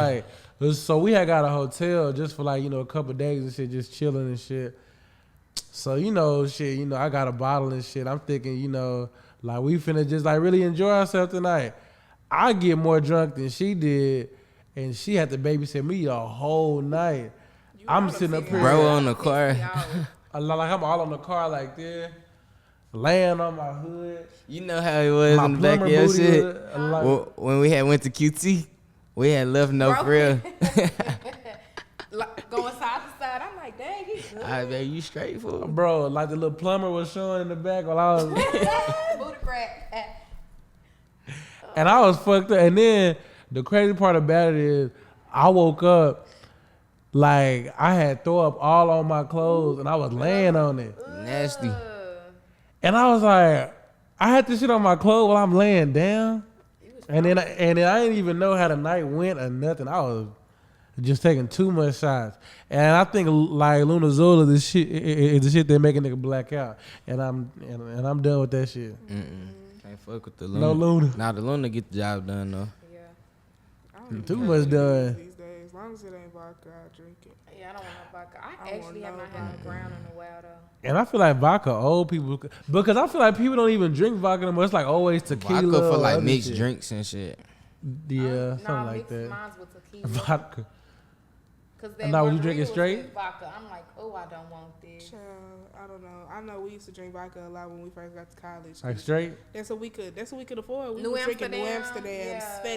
like, so we had got a hotel just for like, you know, a couple of days and shit, just chilling and shit. So, you know, shit, you know, I got a bottle and shit. I'm thinking, you know, like we finna just like really enjoy ourselves tonight. I get more drunk than she did, and she had to babysit me the whole night. I'm sitting up here, Bro on the car. like I'm all on the car like this, laying on my hood. You know how it was My in the back of plumber your booty shit. was, like, When we had went to QT, we had left no Bro. for real. Like, going side to side. I'm like, dang, he's good. I bet you straight fool. bro, like the little plumber was showing in the back while I was. Booty crack. And I was fucked up. And then the crazy part about it is I woke up like I had throw up all on my clothes and I was laying on it. Nasty. And I was like, I had this shit on my clothes while I'm laying down. And then I didn't even know how the night went or nothing. I was just taking too much shots. And I think like Luna Zola, this shit is the shit that make a nigga black out. And I'm done with that shit. Can't fuck with the Luna. No Luna. Nah, the Luna get the job done though. Yeah. I don't even Too care much what it done. is these days. As long as it ain't vodka, I drink it. Yeah, I don't want no vodka. I I actually have want not no had no brown in a while though. And I feel like vodka old people, because I feel like people don't even drink vodka anymore. It's like always tequila. Vodka for or like other mixed shit. drinks and shit. Yeah, Nah, something like mixed that. mines with tequila. Vodka. Cause And now you drinking was straight? with vodka. I'm like, oh, I don't want this. Child, I don't know. I know we used to drink vodka a lot when we first got to college. Like straight? That's what we could. That's what we could afford. We New was drinking New Amsterdam, Amsterdam, yeah.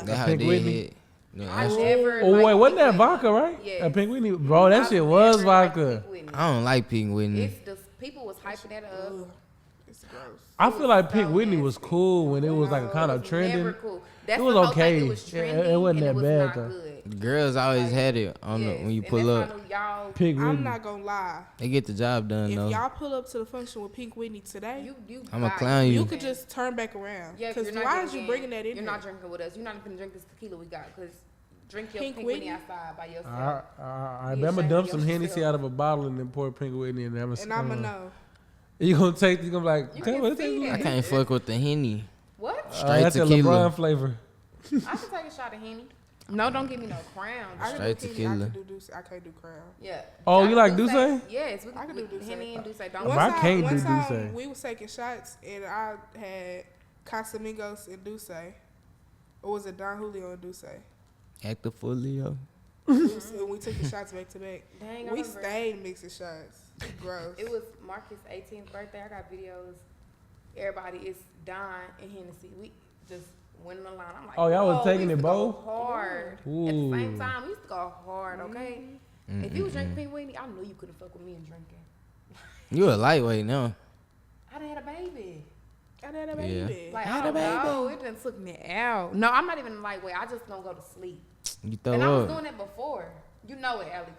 Svedka. That how Pink they Whitney? hit. Yeah, I that's- never. Oh, liked wait, wasn't that Pink vodka, right? Yes. A Pink Whitney? Bro, that Whitney. shit I was never liked vodka. Pink Whitney. I don't like Pink Whitney. It's the people was hyping that up. Ugh, it's gross. I feel like Pink so Whitney was nasty. cool when it was like No, kind it of was trending. Never cool. That's It was the whole okay. Thing. It was Yeah, it trendy wasn't and that it was bad, not though. good. The girls always had it on the, Yes, when you and pull that's up. why y'all, Pink I'm Whitney. not gonna lie. They get the job done If though. y'all pull up to the function with Pink Whitney today, you I'ma buy it. clown you. you could just turn back around. Yeah, Because you're not why is you drinking- bringing that in You're here? not drinking with us. You're not even gonna drink this tequila we got. Cause drink your Pink Pink, Whitney? Whitney outside by yourself. I'm Be gonna ashamed dump of some yourself. Hennessy out of a bottle and then pour Pink Whitney in there. And I'ma know. You gonna take? You gonna be like? You Tell me can what it tastes see like. I can't fuck with the Henny. What? Straight That's a tequila. LeBron flavor. I can take a shot of Henny. No, don't give me no crown. I can Straight do tequila. Henny, I can do Douce. I can't do Crown. Yeah. Oh, I you can like do Douce? Yes, we I can do Douce. Henny and Douce. Don't. But I can't one do time Douce. we was taking shots and I had Casamigos and Douce. Or was it Don Julio and Douce? Active fully, yo. And we took the shots back to back. Dang, I We remember. stayed mixing shots. Gross. It was Marcus' 18th birthday. I got videos. Everybody is Don and Hennessy. We just went in the line. I'm like, Oh, y'all was whoa, taking we used it to go both? hard. At the Ooh. same time, we used to go hard. Okay. If you was drinking Pink Whitney, I knew you couldn't fuck with me and drinking. You a lightweight now. I done had a baby. I had a Yeah. baby. Like, Had I a don't baby. know. It done took me out. No, I'm not even lightweight. I just don't go to sleep. You throw And I was up. doing it before. You know it, Alex.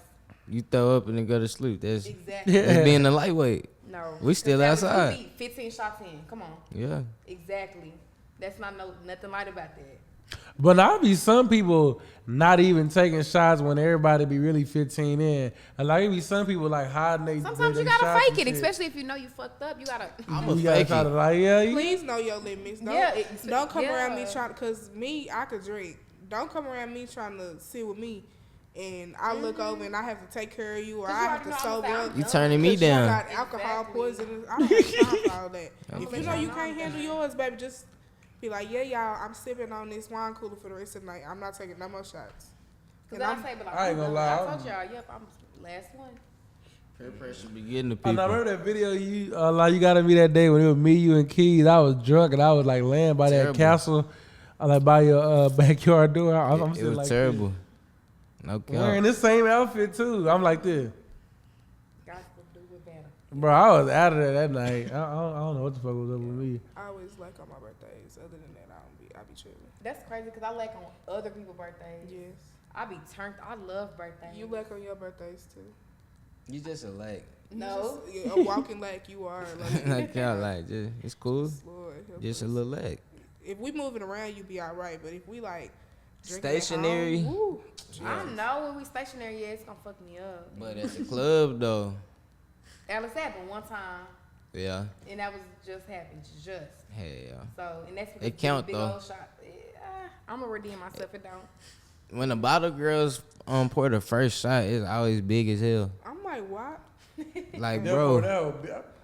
You throw up and then go to sleep. That's Exactly. that's being a lightweight. No. We still 'Cause Alex, outside. you beat 15 shots in. Come on. Yeah. Exactly. That's not nothing light about that. But now be some people not even taking shots when everybody be really 15 in. And like it be some people like hiding they. Sometimes they you gotta shots fake and it, shit. especially if you know you fucked up. You gotta. I'm a You gotta fake try to it. like Please know your limits. Don't, Yeah, don't come around me yeah. trying, because me, I could drink. Don't come around me trying to sit with me and I look over and I have to take care of you or 'Cause I you have to already know I'm sober found up. You turning me 'cause you down. got alcohol Exactly. poisoning. I don't have time for all that. If Okay. you know you can't handle yours, baby, just be like, yeah, y'all, I'm sipping on this wine cooler for the rest of the night. I'm not taking no more shots. Cause And I I'm, say, but like, I ain't gonna lie, I I'm- told y'all, yep, I'm last one. Peer pressure be getting the I people. remember that video you got at me that day when it was me, you, and Keys. I was drunk and I was like laying by Terrible. that castle, like by your backyard door. I'm It sitting was like terrible. No this. Wearing cap. this same outfit too. I'm like this. Gospel do it better. Bro, I was out of there that night. I don't know what the fuck was up with me. I always like on my birthdays. Other than that, I be chilling. That's crazy because I like on other people's birthdays. Yes. I be turned. I love birthdays. You like on your birthdays too. You just a leg. No. You just, a walking like you are. Like, Like y'all like, just, it's cool. Lord, help Just a us. little leg. If we moving around, you be all right. But if we like drinking at Stationary. home, woo, I know when we stationary, yeah, it's gonna fuck me up. But at the club though, Alice happened one time, yeah. and that was just happened, just. Hell yeah. So, and that's It count, big though. Old shot. Yeah, I'm gonna redeem myself. It don't. When the bottle girls pour the first shot, it's always big as hell. I'm like, what? Like, bro,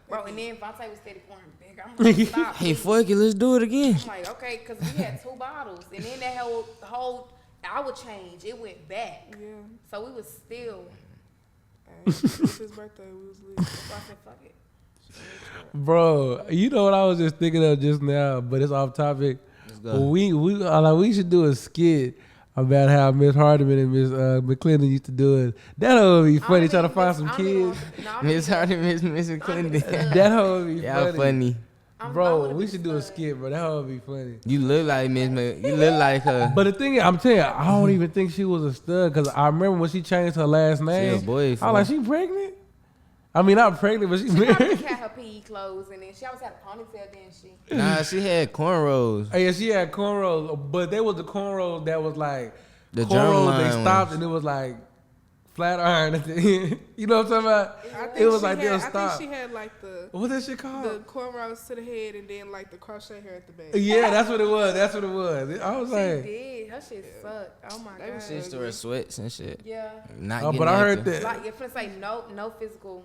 Bro, and then Vontae was steady pouring big. I'm like, stop. hey, fuck it, let's do it again. I'm like, okay, because we had 2 bottles, and then that whole hour change, it went back. Yeah. So we was still. Hey, it was his birthday. We was lit. So I said, fuck it. Bro, you know what I was just thinking of just now, but it's off topic. Let's Well, go. we should do a skit about how Miss Hardiman and Miss McClendon used to do it. That would be funny, trying to find some kids. Miss Hardy, Miss Clinton. That would be Y'all funny. funny. Bro, we should do a skit, bro. That would be funny. You look like you look like her. But the thing is, I'm telling you, I don't even think she was a stud because I remember when she changed her last name. She a boy. I was like, she pregnant? I mean, not pregnant, but she She probably married. had her PE clothes, and then she always had a ponytail, didn't she? Nah, she had cornrows. Oh, yeah, she had cornrows, but they was the cornrows that was like The cornrows. They germline stopped ones. and it was like flat iron at the end. You know what I'm talking about? I think It was she like had, they'll I stop. think she had like the What's that shit called? cornrows to the head and then like the crochet hair at the back. Yeah, that's what it was. That's what it was. I was She like, did. Her shit sucked. Oh my They god. was She used to wear sweats and shit. Yeah. Not oh, getting but I heard active. that. Like, you're finna say no physical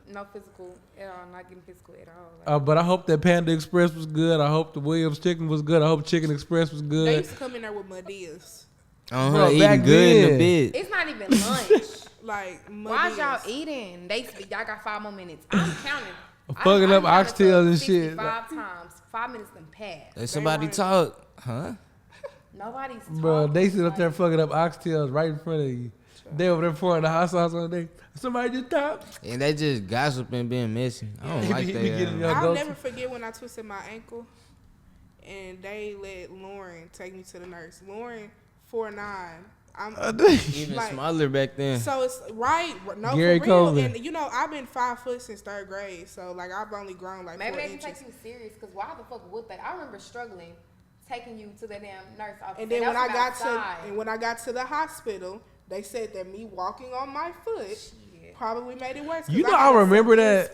at all. Not getting physical at all. Like, But I hope that Panda Express was good. I hope the Williams Chicken was good. I hope Chicken Express was They good. used to come in there with Medias. On Bro, her back eating good in then. the bed. it's not even lunch. Like Why Medias. y'all eating? Y'all got 5 more minutes. I'm counting. Fucking up counted oxtails and to shit. 65 times. 5 minutes done passed. Let somebody right. talk, huh? Nobody's Bro, talking. they sit up there Like, fucking up oxtails right in front of you. They over there pouring the hot sauce on there. Somebody just talked. And they just gossiping, being messy. I don't He like be getting that. your- I'll go never to- forget when I twisted my ankle and they let Lauren take me to the nurse. Lauren 4'9". I'm Even like- smaller back then. so it's right. No, Gary for real. Coleman. And you know, I've been 5 foot since 3rd grade. So like I've only grown like maybe 4 they can inches. take you serious, because why the fuck would they? I remember struggling taking you to the damn nurse office. And then when that I was got outside. to the hospital, they said that me walking on my foot Shit. probably made it worse. You know, I remember that.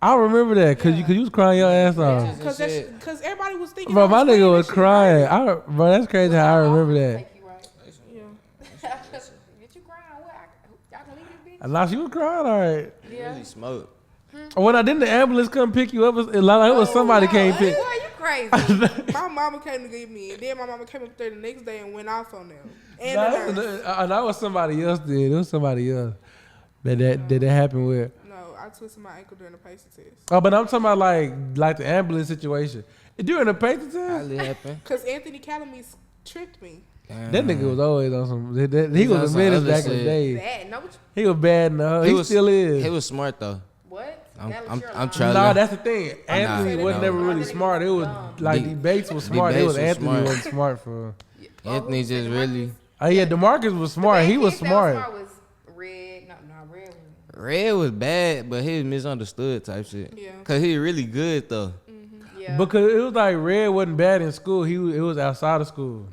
I remember that because Yeah. you was crying your ass off. Because Shit. everybody was thinking. Bro, I my playing nigga that was shit crying. right. Bro, that's crazy how I remember that. Take you right. Yeah. Get you crying? What? Y'all can leave this bitch? And now she was crying, all right. Yeah. Really smoke. When I didn't the ambulance come pick you up, it was somebody came pick. Boy, you crazy. My mama came to get me, and then my mama came up there the next day and went off on them. And Nah, the nurse. that was somebody else did. It was somebody else that happened with. No, I twisted my ankle during the patient test. Oh, but I'm talking about like the ambulance situation. During the patient test, Hardly happened. Cause Anthony Calamese tricked me. that nigga was always on some. He He's on was a some menace other back in the shit. day. Bad. No, what? He was bad in the hood. He still is. He was smart though. What? I'm- That was I'm- your I'm line. trying- Nah, that's the thing. Nah, Anthony no. was never really No. smart. It was Dumb. like De- debates was smart. It was Debates was Anthony smart. wasn't smart for. Anthony who just said really. Marcus? Oh yeah, DeMarcus was smart. He was smart. Was Red. No, Red. Red was bad, but he was misunderstood type shit. Yeah. Cause he really good though. Yeah. Because it was like Red wasn't bad in school. It was outside of school.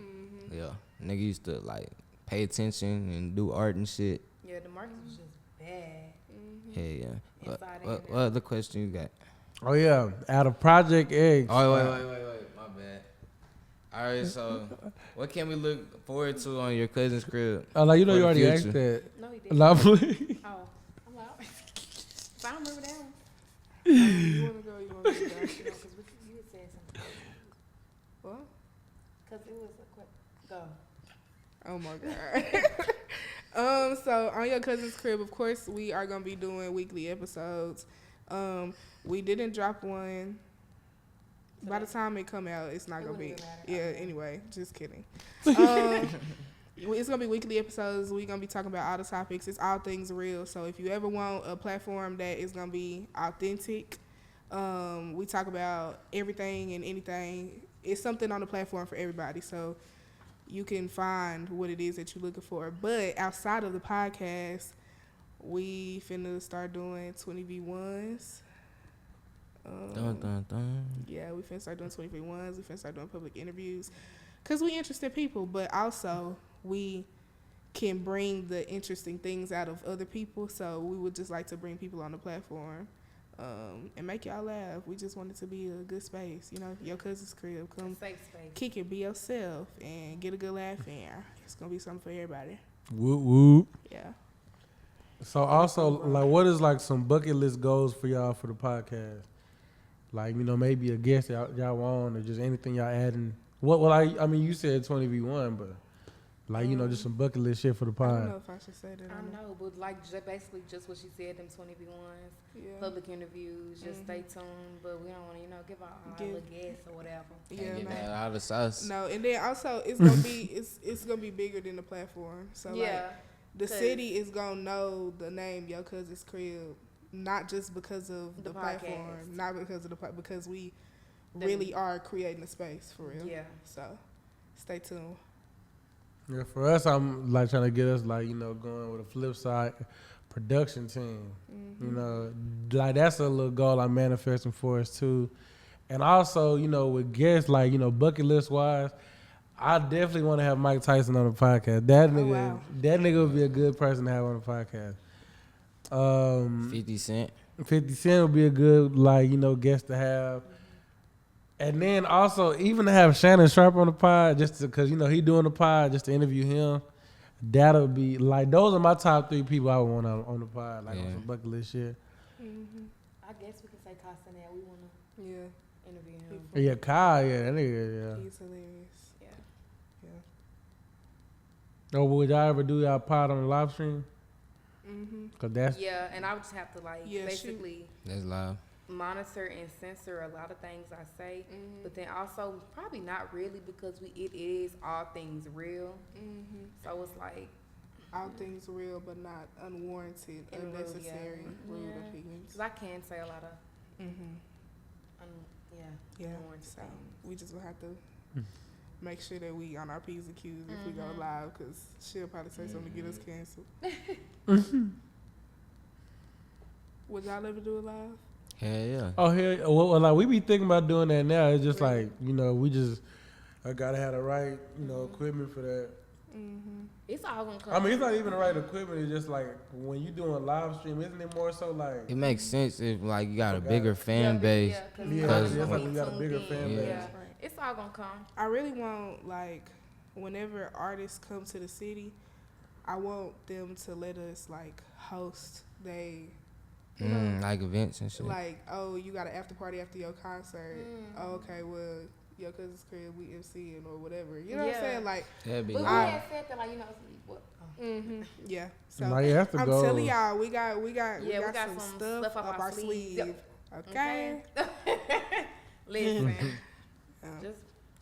Yeah, nigga used to like pay attention and do art and shit. Yeah, the Marcus was just bad. Yeah, yeah. Inside What and other question you got? Oh yeah, out of Project X. Oh wait. My bad. All right, so what can we look forward to on your cousin's crib? Like you know, for you the already asked future? that. No, he didn't. Lovely. Oh, I'm out. I don't remember that one. You wanna go? You wanna go? Because you had said something. What? Because it was a quick go. Oh my god. So on Your Cousin's Crib, of course, we are gonna be doing weekly episodes. We didn't drop one. By the time it come out, it's not gonna be. Yeah. Anyway, just kidding. It's gonna be weekly episodes. We're gonna be talking about all the topics. It's all things real. So if you ever want a platform that is gonna be authentic, we talk about everything and anything. It's something on the platform for everybody. So you can find what it is that you're looking for. But outside of the podcast, we finna start doing 20v1s. Dun, dun, dun. Yeah, we finna start doing 20v1s. We finna start doing public interviews. Because we interested people, but also we can bring the interesting things out of other people. So we would just like to bring people on the platform and make y'all laugh. We just want it to be a good space. You know, Your Cousin's Crib. Come Safe space. kick it, be yourself, and get a good laugh in. It's going to be something for everybody. Whoop whoop. Yeah. So also, like, what is like some bucket list goals for y'all for the podcast? Like, you know, maybe a guest y'all want, or just anything y'all adding. Well, I mean, you said 20v1, but like, you know, just some bucket list shit for the I don't pod. know if I should say that. I know, but like basically just what she said, them 20v1s, Yeah. public interviews, just stay tuned. But we don't want to, you know, give out all Give- the guests or whatever. Yeah, Can't get no. that all the sauce. No, and then also it's gonna be it's gonna be bigger than the platform. So Yeah. like the 'cause- city is gonna know the name Your Cousin's Crib, not just because of the The platform, podcast. not because of because we The- really are creating a space for real. Yeah. So stay tuned. Yeah, for us, I'm like trying to get us like, you know, going with a FLIPSIDE production team. Mm-hmm. You know, like that's a little goal I'm manifesting for us too. And also, you know, with guests, like, you know, bucket list wise, I definitely want to have Mike Tyson on the podcast. That nigga would be a good person to have on the podcast. 50 Cent. 50 Cent would be a good, like, you know, guest to have. And then also, even to have Shannon Sharp on the pod, just because, you know, he doing the pod, just to interview him, that'll be, like, those are my top 3 people I would want on the pod, like, on some bucket list shit. Mm-hmm. I guess we can say Castanet. We want to Yeah, interview him. Yeah, Kyle, yeah, that nigga, yeah. he's hilarious. Yeah. Yeah. Oh, would y'all ever do y'all pod on the live stream? Mm-hmm. Because that's, Yeah, and I would just have to like Yeah, basically That's live. monitor and censor a lot of things I say, Mm-hmm. but then also probably not really because it is all things real. Mm-hmm. So it's like All things real, but not unwarranted, In rude, unnecessary, yeah. rude Yeah. opinions. because I can say a lot of Mm-hmm. Yeah, unwarranted so things. we just gonna have to make sure that we on our P's and Q's if we go live, because she'll probably say something to get us canceled. Would y'all ever do it live? Hell yeah. oh, here, well, like, we be thinking about doing that now. It's just Really? like, you know, I gotta have the right, you know, equipment for that. Mm-hmm. It's all gonna come. I mean, it's not even the right equipment. It's just like when you doing live stream, isn't it more so like? It makes sense if like you got a Okay. bigger fan base. Yeah, Cause- it's like we got a bigger fan Yeah. base. Yeah, it's all gonna come. I really want, like, whenever artists come to the city, I want them to let us, like, host you know, Like events and shit. like, oh, you got an after party after your concert. Oh, okay, well, Your Cousin's Crib, we MCing or whatever. You know what I'm Yeah. saying? Like, That'd be But we live. had said that, like, you know, what? yeah. So Like, you have to I'm go. telling y'all, we got Yeah, we got some some stuff stuff up our sleeve. Yep. Okay. Listen, Yeah.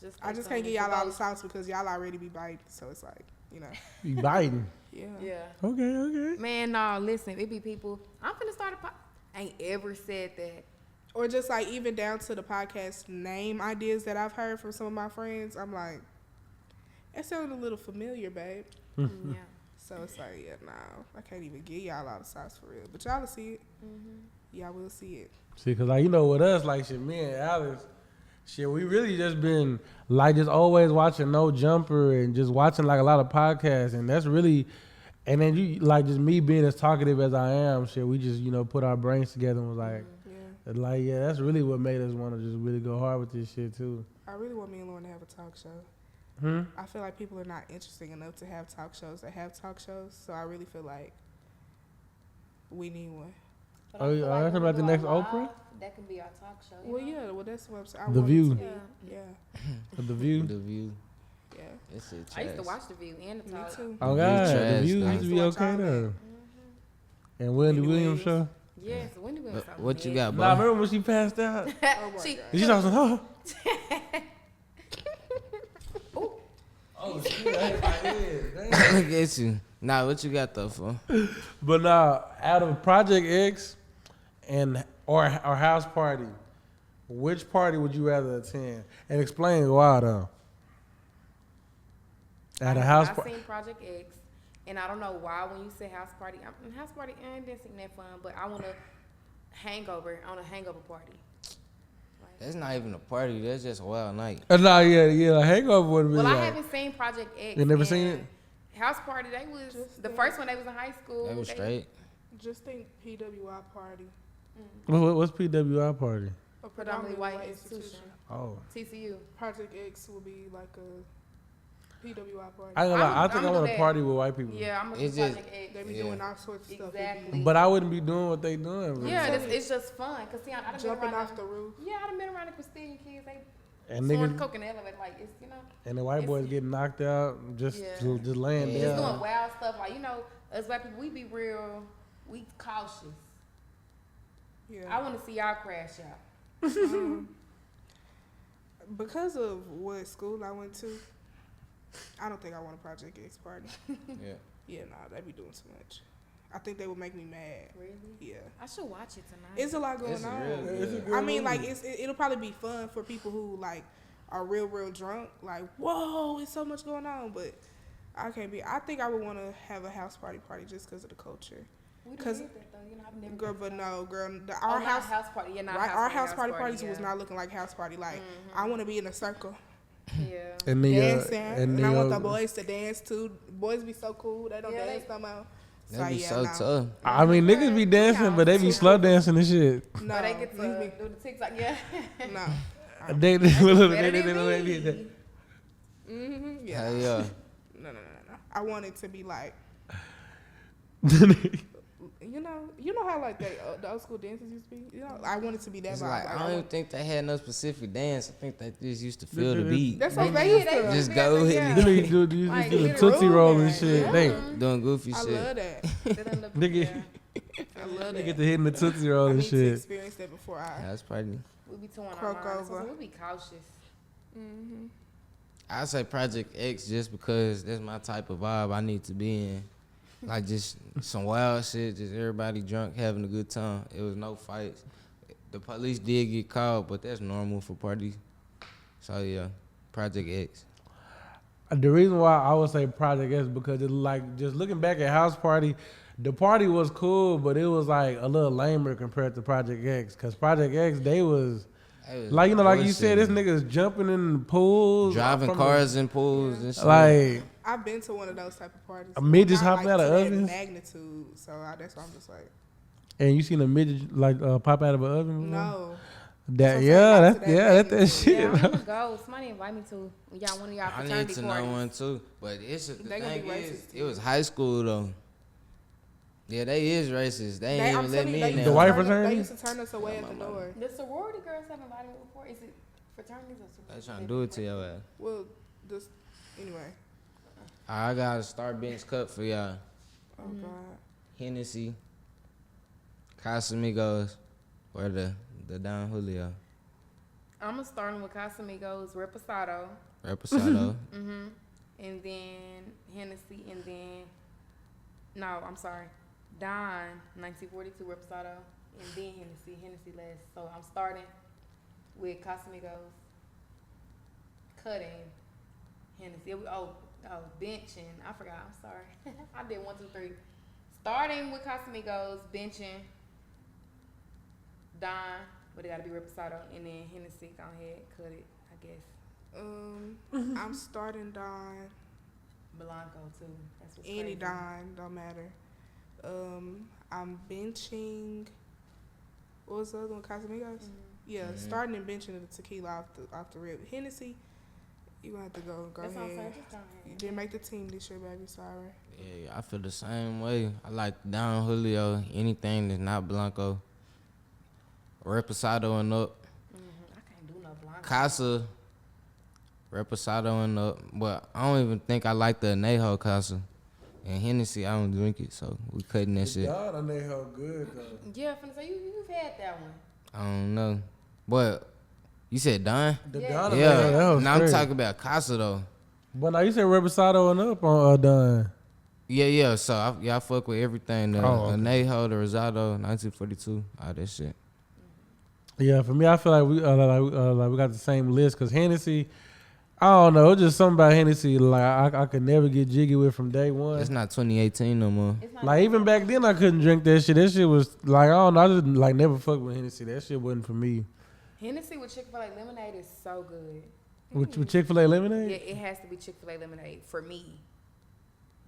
just. I just can't get y'all all the sauce because y'all already be biting. So it's like, you know, You biting. yeah. Yeah. Okay. Man, no, listen, it be people. I'm finna start a podcast. Ain't ever said that. Or just like even down to the podcast name ideas that I've heard from some of my friends. I'm like, that sounded a little familiar, babe. Yeah. So it's like, yeah, no, I can't even get y'all all the sauce for real. But y'all will see it. Y'all will see it. See, cause like, you know, with us, like, shit, me and Alice, shit, we really just been like just always watching No Jumper and just watching like a lot of podcasts, and that's really. And then you like just me being as talkative as I am, shit. We just, you know, put our brains together and was like, Yeah. that's really what made us want to just really go hard with this shit too. I really want me and Lauren to have a talk show. I feel like people are not interesting enough to have talk shows that have talk shows. So I really feel like we need one. But Oh, I feel yeah, like that's when about we the go next live, Oprah? That can be our talk show. you Well, know? yeah. Well, that's what I'm saying. I The want it View. to be. Yeah. Yeah. The View. The view. Yeah. This shit I used to trash. watch The View and The Me Talk. too. Oh View God, the trash, views though. used to be Used to watch okay all though. And Wendy Wendy Williams show. Yes, Wendy Williams. What you got, Nah, bro? remember when she passed out? Oh my She- God. And she talking, huh? Ooh, Oh shit! I hit my head. Look at you. Nah, what you got though for? But nah, out of Project X and or House Party, which party would you rather attend? And explain why though. At a house I party. seen Project X, and I don't know why when you say house party, house party, it didn't seem that fun. But I want a hangover on a hangover party. That's not even a party. That's just a wild night. Nah, yeah, Hangover would be Well, I like. haven't seen Project X. You never and seen it? House party. They was Just the think- first one. They was in high school. That was They- straight. Just think PWI party. What's PWI party? A Predominantly white institution. Oh, TCU. Project X will be like a PWI party. I think I I'ma want do to that. party with white people. Yeah, I'm gonna It's do just- Project X. They be Yeah. doing all sorts of stuff. They Exactly. But I wouldn't be doing what they doing. Really. Yeah, it's just fun. Cause see, I done be been jumping around off the roof. Yeah, I done been around the Christian kids. They And snorting niggas, coke in the elevator. Like it's and the white boys getting knocked out just Yeah. just laying Yeah. just down. doing wild stuff. Like us white people, we be real. We cautious. Yeah. I want to see y'all crash out. Because of what school I went to, I don't think I want a Project X party. Yeah. Yeah, nah, they be doing too much. I think they would make me mad. Really? Yeah. I should watch it tonight. It's a lot going It's on. real It's a good. good I mean, like, movie. it'll probably be fun for people who, like, are real drunk. Like, whoa, it's so much going on. But I can't be. I think I would want to have a house party just because of the culture. We done 'cause- did that, though. I've never Girl, been but to no, girl. our house party. Yeah, not Right, our house party party, parties yeah. was not looking like house party. Like, I want to be in a circle Yeah. And the dancing, and and I want the the boys to dance too. Boys be so cool. They don't Yeah, dance they- no more. That be yeah, so no. tough. I mean, niggas be dancing, but they be slow dancing and shit. No, But they get to leave me. do the TikTok. Yeah. No. They Better than did that. me. Mm-hmm. Yeah. Hell yeah. No. I want it to be like, you know how like the old school dances used to be. You know, I want it to be that It's vibe. like, Like, I I don't even want- think they had no specific dance. I think they just used to feel the beat. That's what They they used did, to. Just go with yeah. it. Then they do these Like, do the literally tootsie roll and roll shit. that. They Doing goofy I shit. love that. Nigga. I love they that. get to hitting the tootsie roll I and need to shit. experience that before I. That's probably. We be touring Croak our minds. over. So we be cautious. Mm-hmm. I say Project X just because that's my type of vibe I need to be in. Like just some wild shit, just everybody drunk having a good time. It was no fights. The police did get called, but that's normal for parties. So yeah, Project X. The reason why I would say Project X because it's like just looking back at House Party, the party was cool, but it was like a little lamer compared to Project X. Cause Project X, they was like like you said, this niggas jumping in the pools, driving from cars in pools and shit. like I've been to one of those type of parties. A midget Not, hopping out of to that ovens? magnitude. So that's why I'm just like, and you seen a midget like pop out of an oven. before? no. That So yeah, not to that that yeah, that magnitude. shit. Yeah, I bro. want to go. Somebody invite me to y'all one of y'all I need fraternity to parties. know one too, but it's the They gonna thing be is, racist, it was high school though. Yeah, they is racist. They ain't I'm even let telling me you, in they The there. white used to turn- fraternity? They used to turn us away at the door. The sorority girls have invited me before. Is it fraternities or sororities? They trying to do it to your ass. Well, just anyway. I got a Starbucks cup for y'all. Oh God. Hennessy, Casamigos, or the Don Julio. I'm starting with Casamigos, Reposado, Reposado. and then Hennessy, and then I'm sorry, Don 1942 Reposado, and then Hennessy last. So I'm starting with Casamigos, cutting Hennessy. Benching. I forgot. I'm sorry. I did 1, 2, 3. Starting with Casamigos, benching Don, but it got to be Reposado, and then Hennessy. Go ahead, cut it. I guess I'm starting Don. Blanco too. That's what's Any crazy. Don, don't matter. I'm benching. What was the other one? Casamigos. Yeah, starting and benching the tequila off the rip. Hennessy, you gonna have to go That's what I'm saying. ahead. Just go You ahead. didn't make the team this year, baby. Sorry. Yeah, I feel the same way. I like Don Julio, anything that's not Blanco. Reposado and up. I can't do no Blanco. Casa, Reposado and up. But I don't even think I like the Anejo Casa. And Hennessy, I don't drink it, so we cutting that shit. God, I know how good though. Yeah, finna say you've had that one. I don't know. But you said Don? The Yeah. Donna, Yeah. man, that was Now I'm crazy. talking about Casa though. But now you said Reposado and up on Done. Yeah. So I fuck with everything. The Oh, okay. Anejo, the Rosado, 1942, all that shit. Yeah, for me, I feel like we got the same list because Hennessy, I don't know, it's just something about Hennessy like I could never get jiggy with from day one. It's not 2018 no more. It's not Like even back then, I couldn't drink that shit. That shit was like I don't know, I just like never fucked with Hennessy. That shit wasn't for me. Hennessy with Chick-fil-A lemonade is so good. With Chick-fil-A Yeah, lemonade, it has to be Chick-fil-A lemonade for me.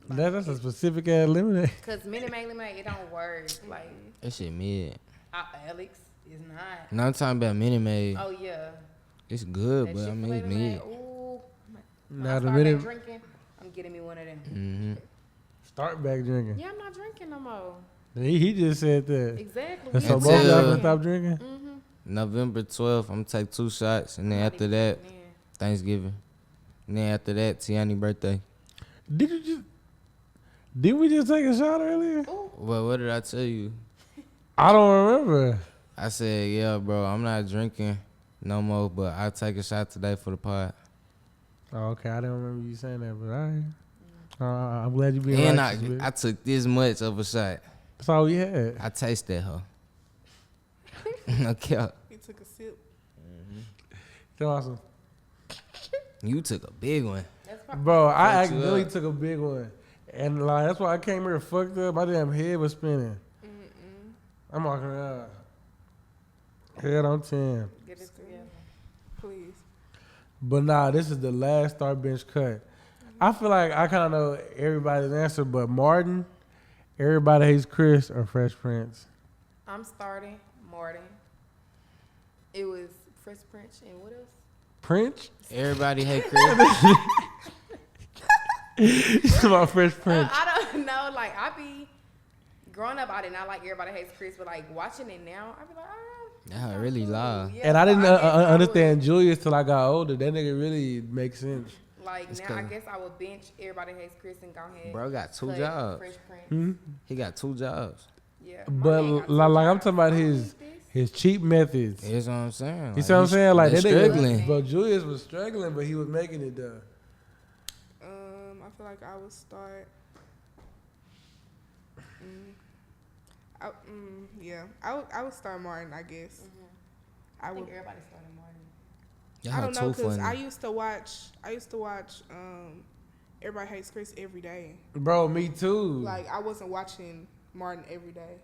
that's a specific ass lemonade. Cause Minute Maid lemonade, it don't work. Like That shit mid. Alex is not. Now I'm talking about Minute Maid. Oh yeah, It's good, that but I Chick-fil-A mean it's lemonade. mid. Ooh, when Now I the start minute back drinking, I'm getting me one of them. Mm-hmm. start back drinking. Yeah, I'm not drinking no more. He just said that. Exactly. And so Until- both y'all can stop drinking. Mm-hmm. November 12th, I'm gonna take 2 shots, and then after that, Thanksgiving. And then after that, Tiani's birthday. Did we just take a shot earlier? Well, what did I tell you? I don't remember. I said, yeah, bro, I'm not drinking no more, but I'll take a shot today for the pod. Oh, okay, I didn't remember you saying that, but all right. I'm glad you being And righteous, bitch. I took this much of a shot. That's all we had. I tasted her. Okay. He took a sip. That's awesome. You took a big one. That's probably Bro, I Fucked you accidentally up. took a big one. And like that's why I came here fucked up. My damn head was spinning. I'm walking around. Head on 10. get it together. Please. But nah, this is the last start bench cut. I feel like I kind of know everybody's answer, but Martin, Everybody Hates Chris, or Fresh Prince. I'm starting Martin. It was Fresh Prince and what else? Prince? Everybody hate Chris. It's about Fresh Prince. I don't know. Like I be growing up, I did not like Everybody Hates Chris, but like watching it now, I be like, That really loud. yeah, And I so didn't guess I would- understand Julius till I got older. That nigga really makes sense. Like It's now, I cool. guess I would bench Everybody Hates Chris and go ahead. Bro got 2 cut jobs. Fresh Prince. Hmm? He got 2 jobs. Yeah, my But man got two like I'm jobs. talking about I his need this. his cheap methods. That's what I'm saying. You see what I'm saying? Like that nigga, struggling. Bro, Julius was struggling, but he was making it though. I feel like I would start. I would start Martin. I guess I I think would. everybody started Martin. Y'all I don't know too because funny. I used to watch. Everybody Hates Chris every day. Bro, me too. Like I wasn't watching Martin every day.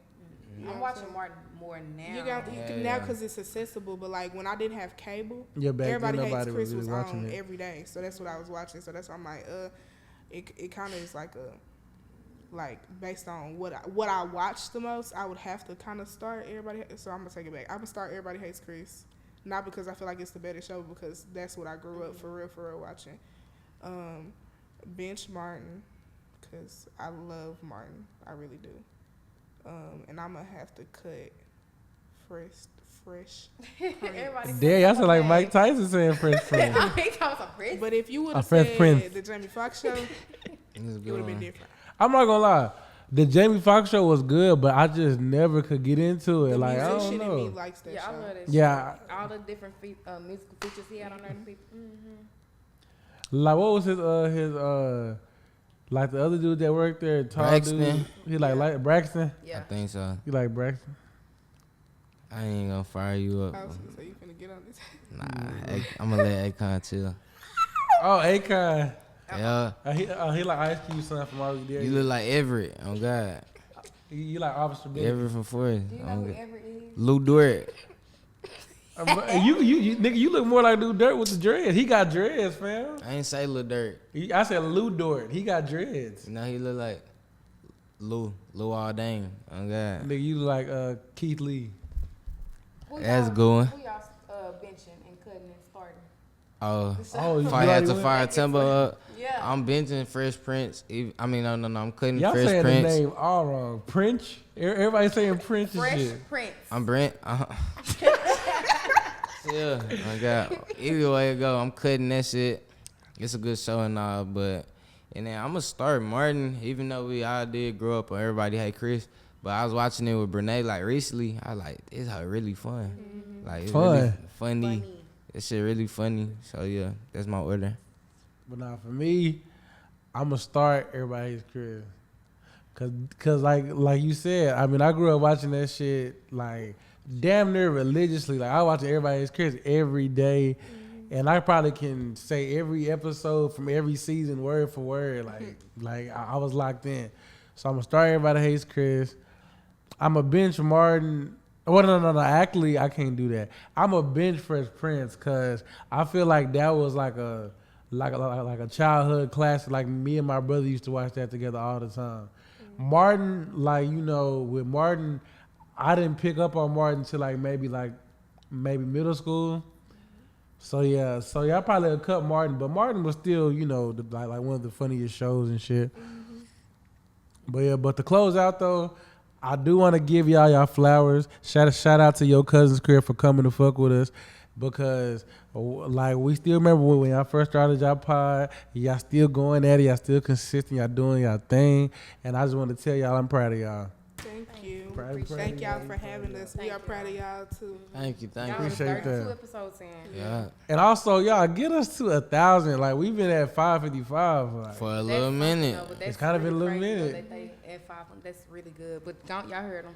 You know I'm what I'm watching saying? Martin more now. You Yeah, can now yeah. because it's accessible, but like when I didn't have cable, Yeah, back then Everybody Hates nobody Chris was was really watching on it. every day, so that's what I was watching. So that's why I'm like, it kind of is like based on what I watch the most, I would have to kind of start Everybody. So I'm gonna take it back. I'm gonna start Everybody Hates Chris, not because I feel like it's the better show, because that's what I grew up for real watching. Bench Martin, because I love Martin, I really do. And I'm gonna have to cut fresh. Everybody. Damn, y'all sound like Mike Tyson saying Fresh Prince. I think I was a Prince. But if you would A have Fresh said Prince. the Jamie Foxx show, It's a it good would have been one. different. I'm not gonna lie. The Jamie Foxx show was good, but I just never could get into it. The like I don't musician in me know. likes that Yeah, show. I love that. Yeah. shit. All the different musical features he had on there. Like what was his like the other dude that worked there, tall dude. Braxton. He like Braxton. I Yeah. think so. You like Braxton? I ain't gonna fire you up. I was gonna say you finna get on this. Nah, I'm gonna let Akon chill. Oh, Akon. Yeah, He like Ice Cube son from Marvel. you look like Everett. Oh God, You like Officer Billy. Everett from Forest. Do you know Oh, who God. Everett is? Lou Dort. You nigga, you look more like Lou Dirt with the dreads. He got dreads, fam. I ain't say Lil Dirt. I said Lou Dort. He got dreads. You know he look like Lou Aldane. Oh God, Nigga, you look like Keith Lee. Who That's y'all- good. Who y'all benching and cutting and starting? oh. Oh, If I had to went- fire Timber up, Yeah. I'm benching Fresh Prince. No, I'm cutting Y'all Fresh saying Prince. the name all wrong. Prince. Everybody saying Prince and Fresh shit. Prince. I'm Brent. Yeah, oh God. Either way it go, I'm cutting that shit. it's a good show and all, but and then I'm gonna start Martin, even though we all did grow up on Everybody Hate Chris. But I was watching it with Brene like recently. I was like, it's really fun. Like it's really funny. That shit really funny. So yeah, that's my order. But now for me, I'm gonna start Everybody's Crib. Cause like you said, I mean I grew up watching that shit like damn near religiously. Like I watch Everybody's Crib every day. And I probably can say every episode from every season word for word. Like I was locked in. So I'm gonna start Everybody Hates Chris. I'm a bench Martin. Well, no. Actually, I can't do that. I'm a bench Fresh Prince because I feel like that was like a childhood classic. Like me and my brother used to watch that together all the time. Martin, like with Martin, I didn't pick up on Martin till maybe middle school. So yeah, I probably would cut Martin, but Martin was still, like one of the funniest shows and shit. But to close out though, I do want to give y'all flowers. Shout out to YoCousinsCrib for coming to fuck with us, because like we still remember when y'all first started y'all pod. Y'all still going at it. Y'all still consistent. Y'all doing y'all thing, and I just want to tell y'all I'm proud of y'all. Thank you. Thank y'all for having us. We are proud of y'all too. Thank you. Appreciate that. 32 episodes in. Yeah. And also, y'all get us to 1,000. Like we've been at 555 For a little minute. It's kind of been a little minute. That they at 500, that's really good. But don't y'all heard them?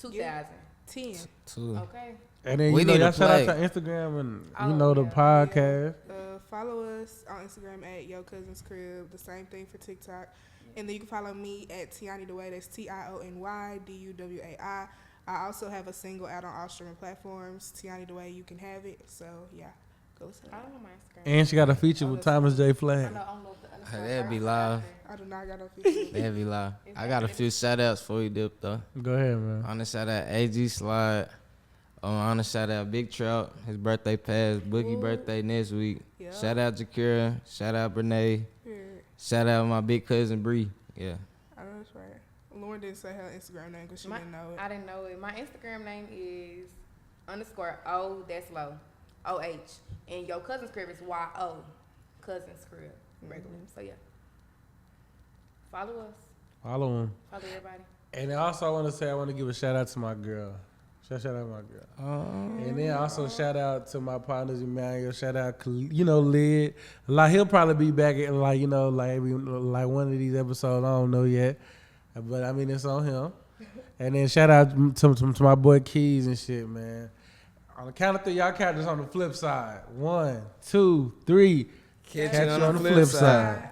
2,000. 10. 2. Okay. And then We need y'all to shout out play. to Instagram and the yeah. podcast. Follow us on Instagram at YoCousinsCrib. The same thing for TikTok. And then you can follow me at Tiony Dewey. That's TIONYDUWAI. I also have a single out on all streaming platforms. Tiony Dewey, you can have it. So yeah, go listen to I that. don't know my Instagram. And she got a feature with Thomas J. I Flag. know the underscore. That'd be live. I do not got no feature. That'd be live. I got a few shout outs before we dip though. Go ahead, man. I want to shout out AG Slide. I want to shout out Big Trout. His birthday passed. Boogie Ooh. birthday next week. Yeah. Shout out Jakira. Shout out Brene. Period. Shout out my big cousin Bree. Yeah. I know that's right. Lauren didn't say her Instagram name because she didn't know it. I didn't know it. My Instagram name is _O, that's low, OH. And YoCousinsCrib is YO, CousinsCrib, regular. So yeah. Follow us. Follow him. Follow everybody. And then also I want to say I want to give a shout out to my girl. Shout out to my girl. And then also shout out to my partners, Emmanuel. Shout out, Lid. Like he'll probably be back at like one of these episodes. I don't know yet, but I mean it's on him. And then shout out to my boy Keys and shit, man. On the count of 3, y'all catch us on the flip side. 1, 2, 3. Catch you on the flip side.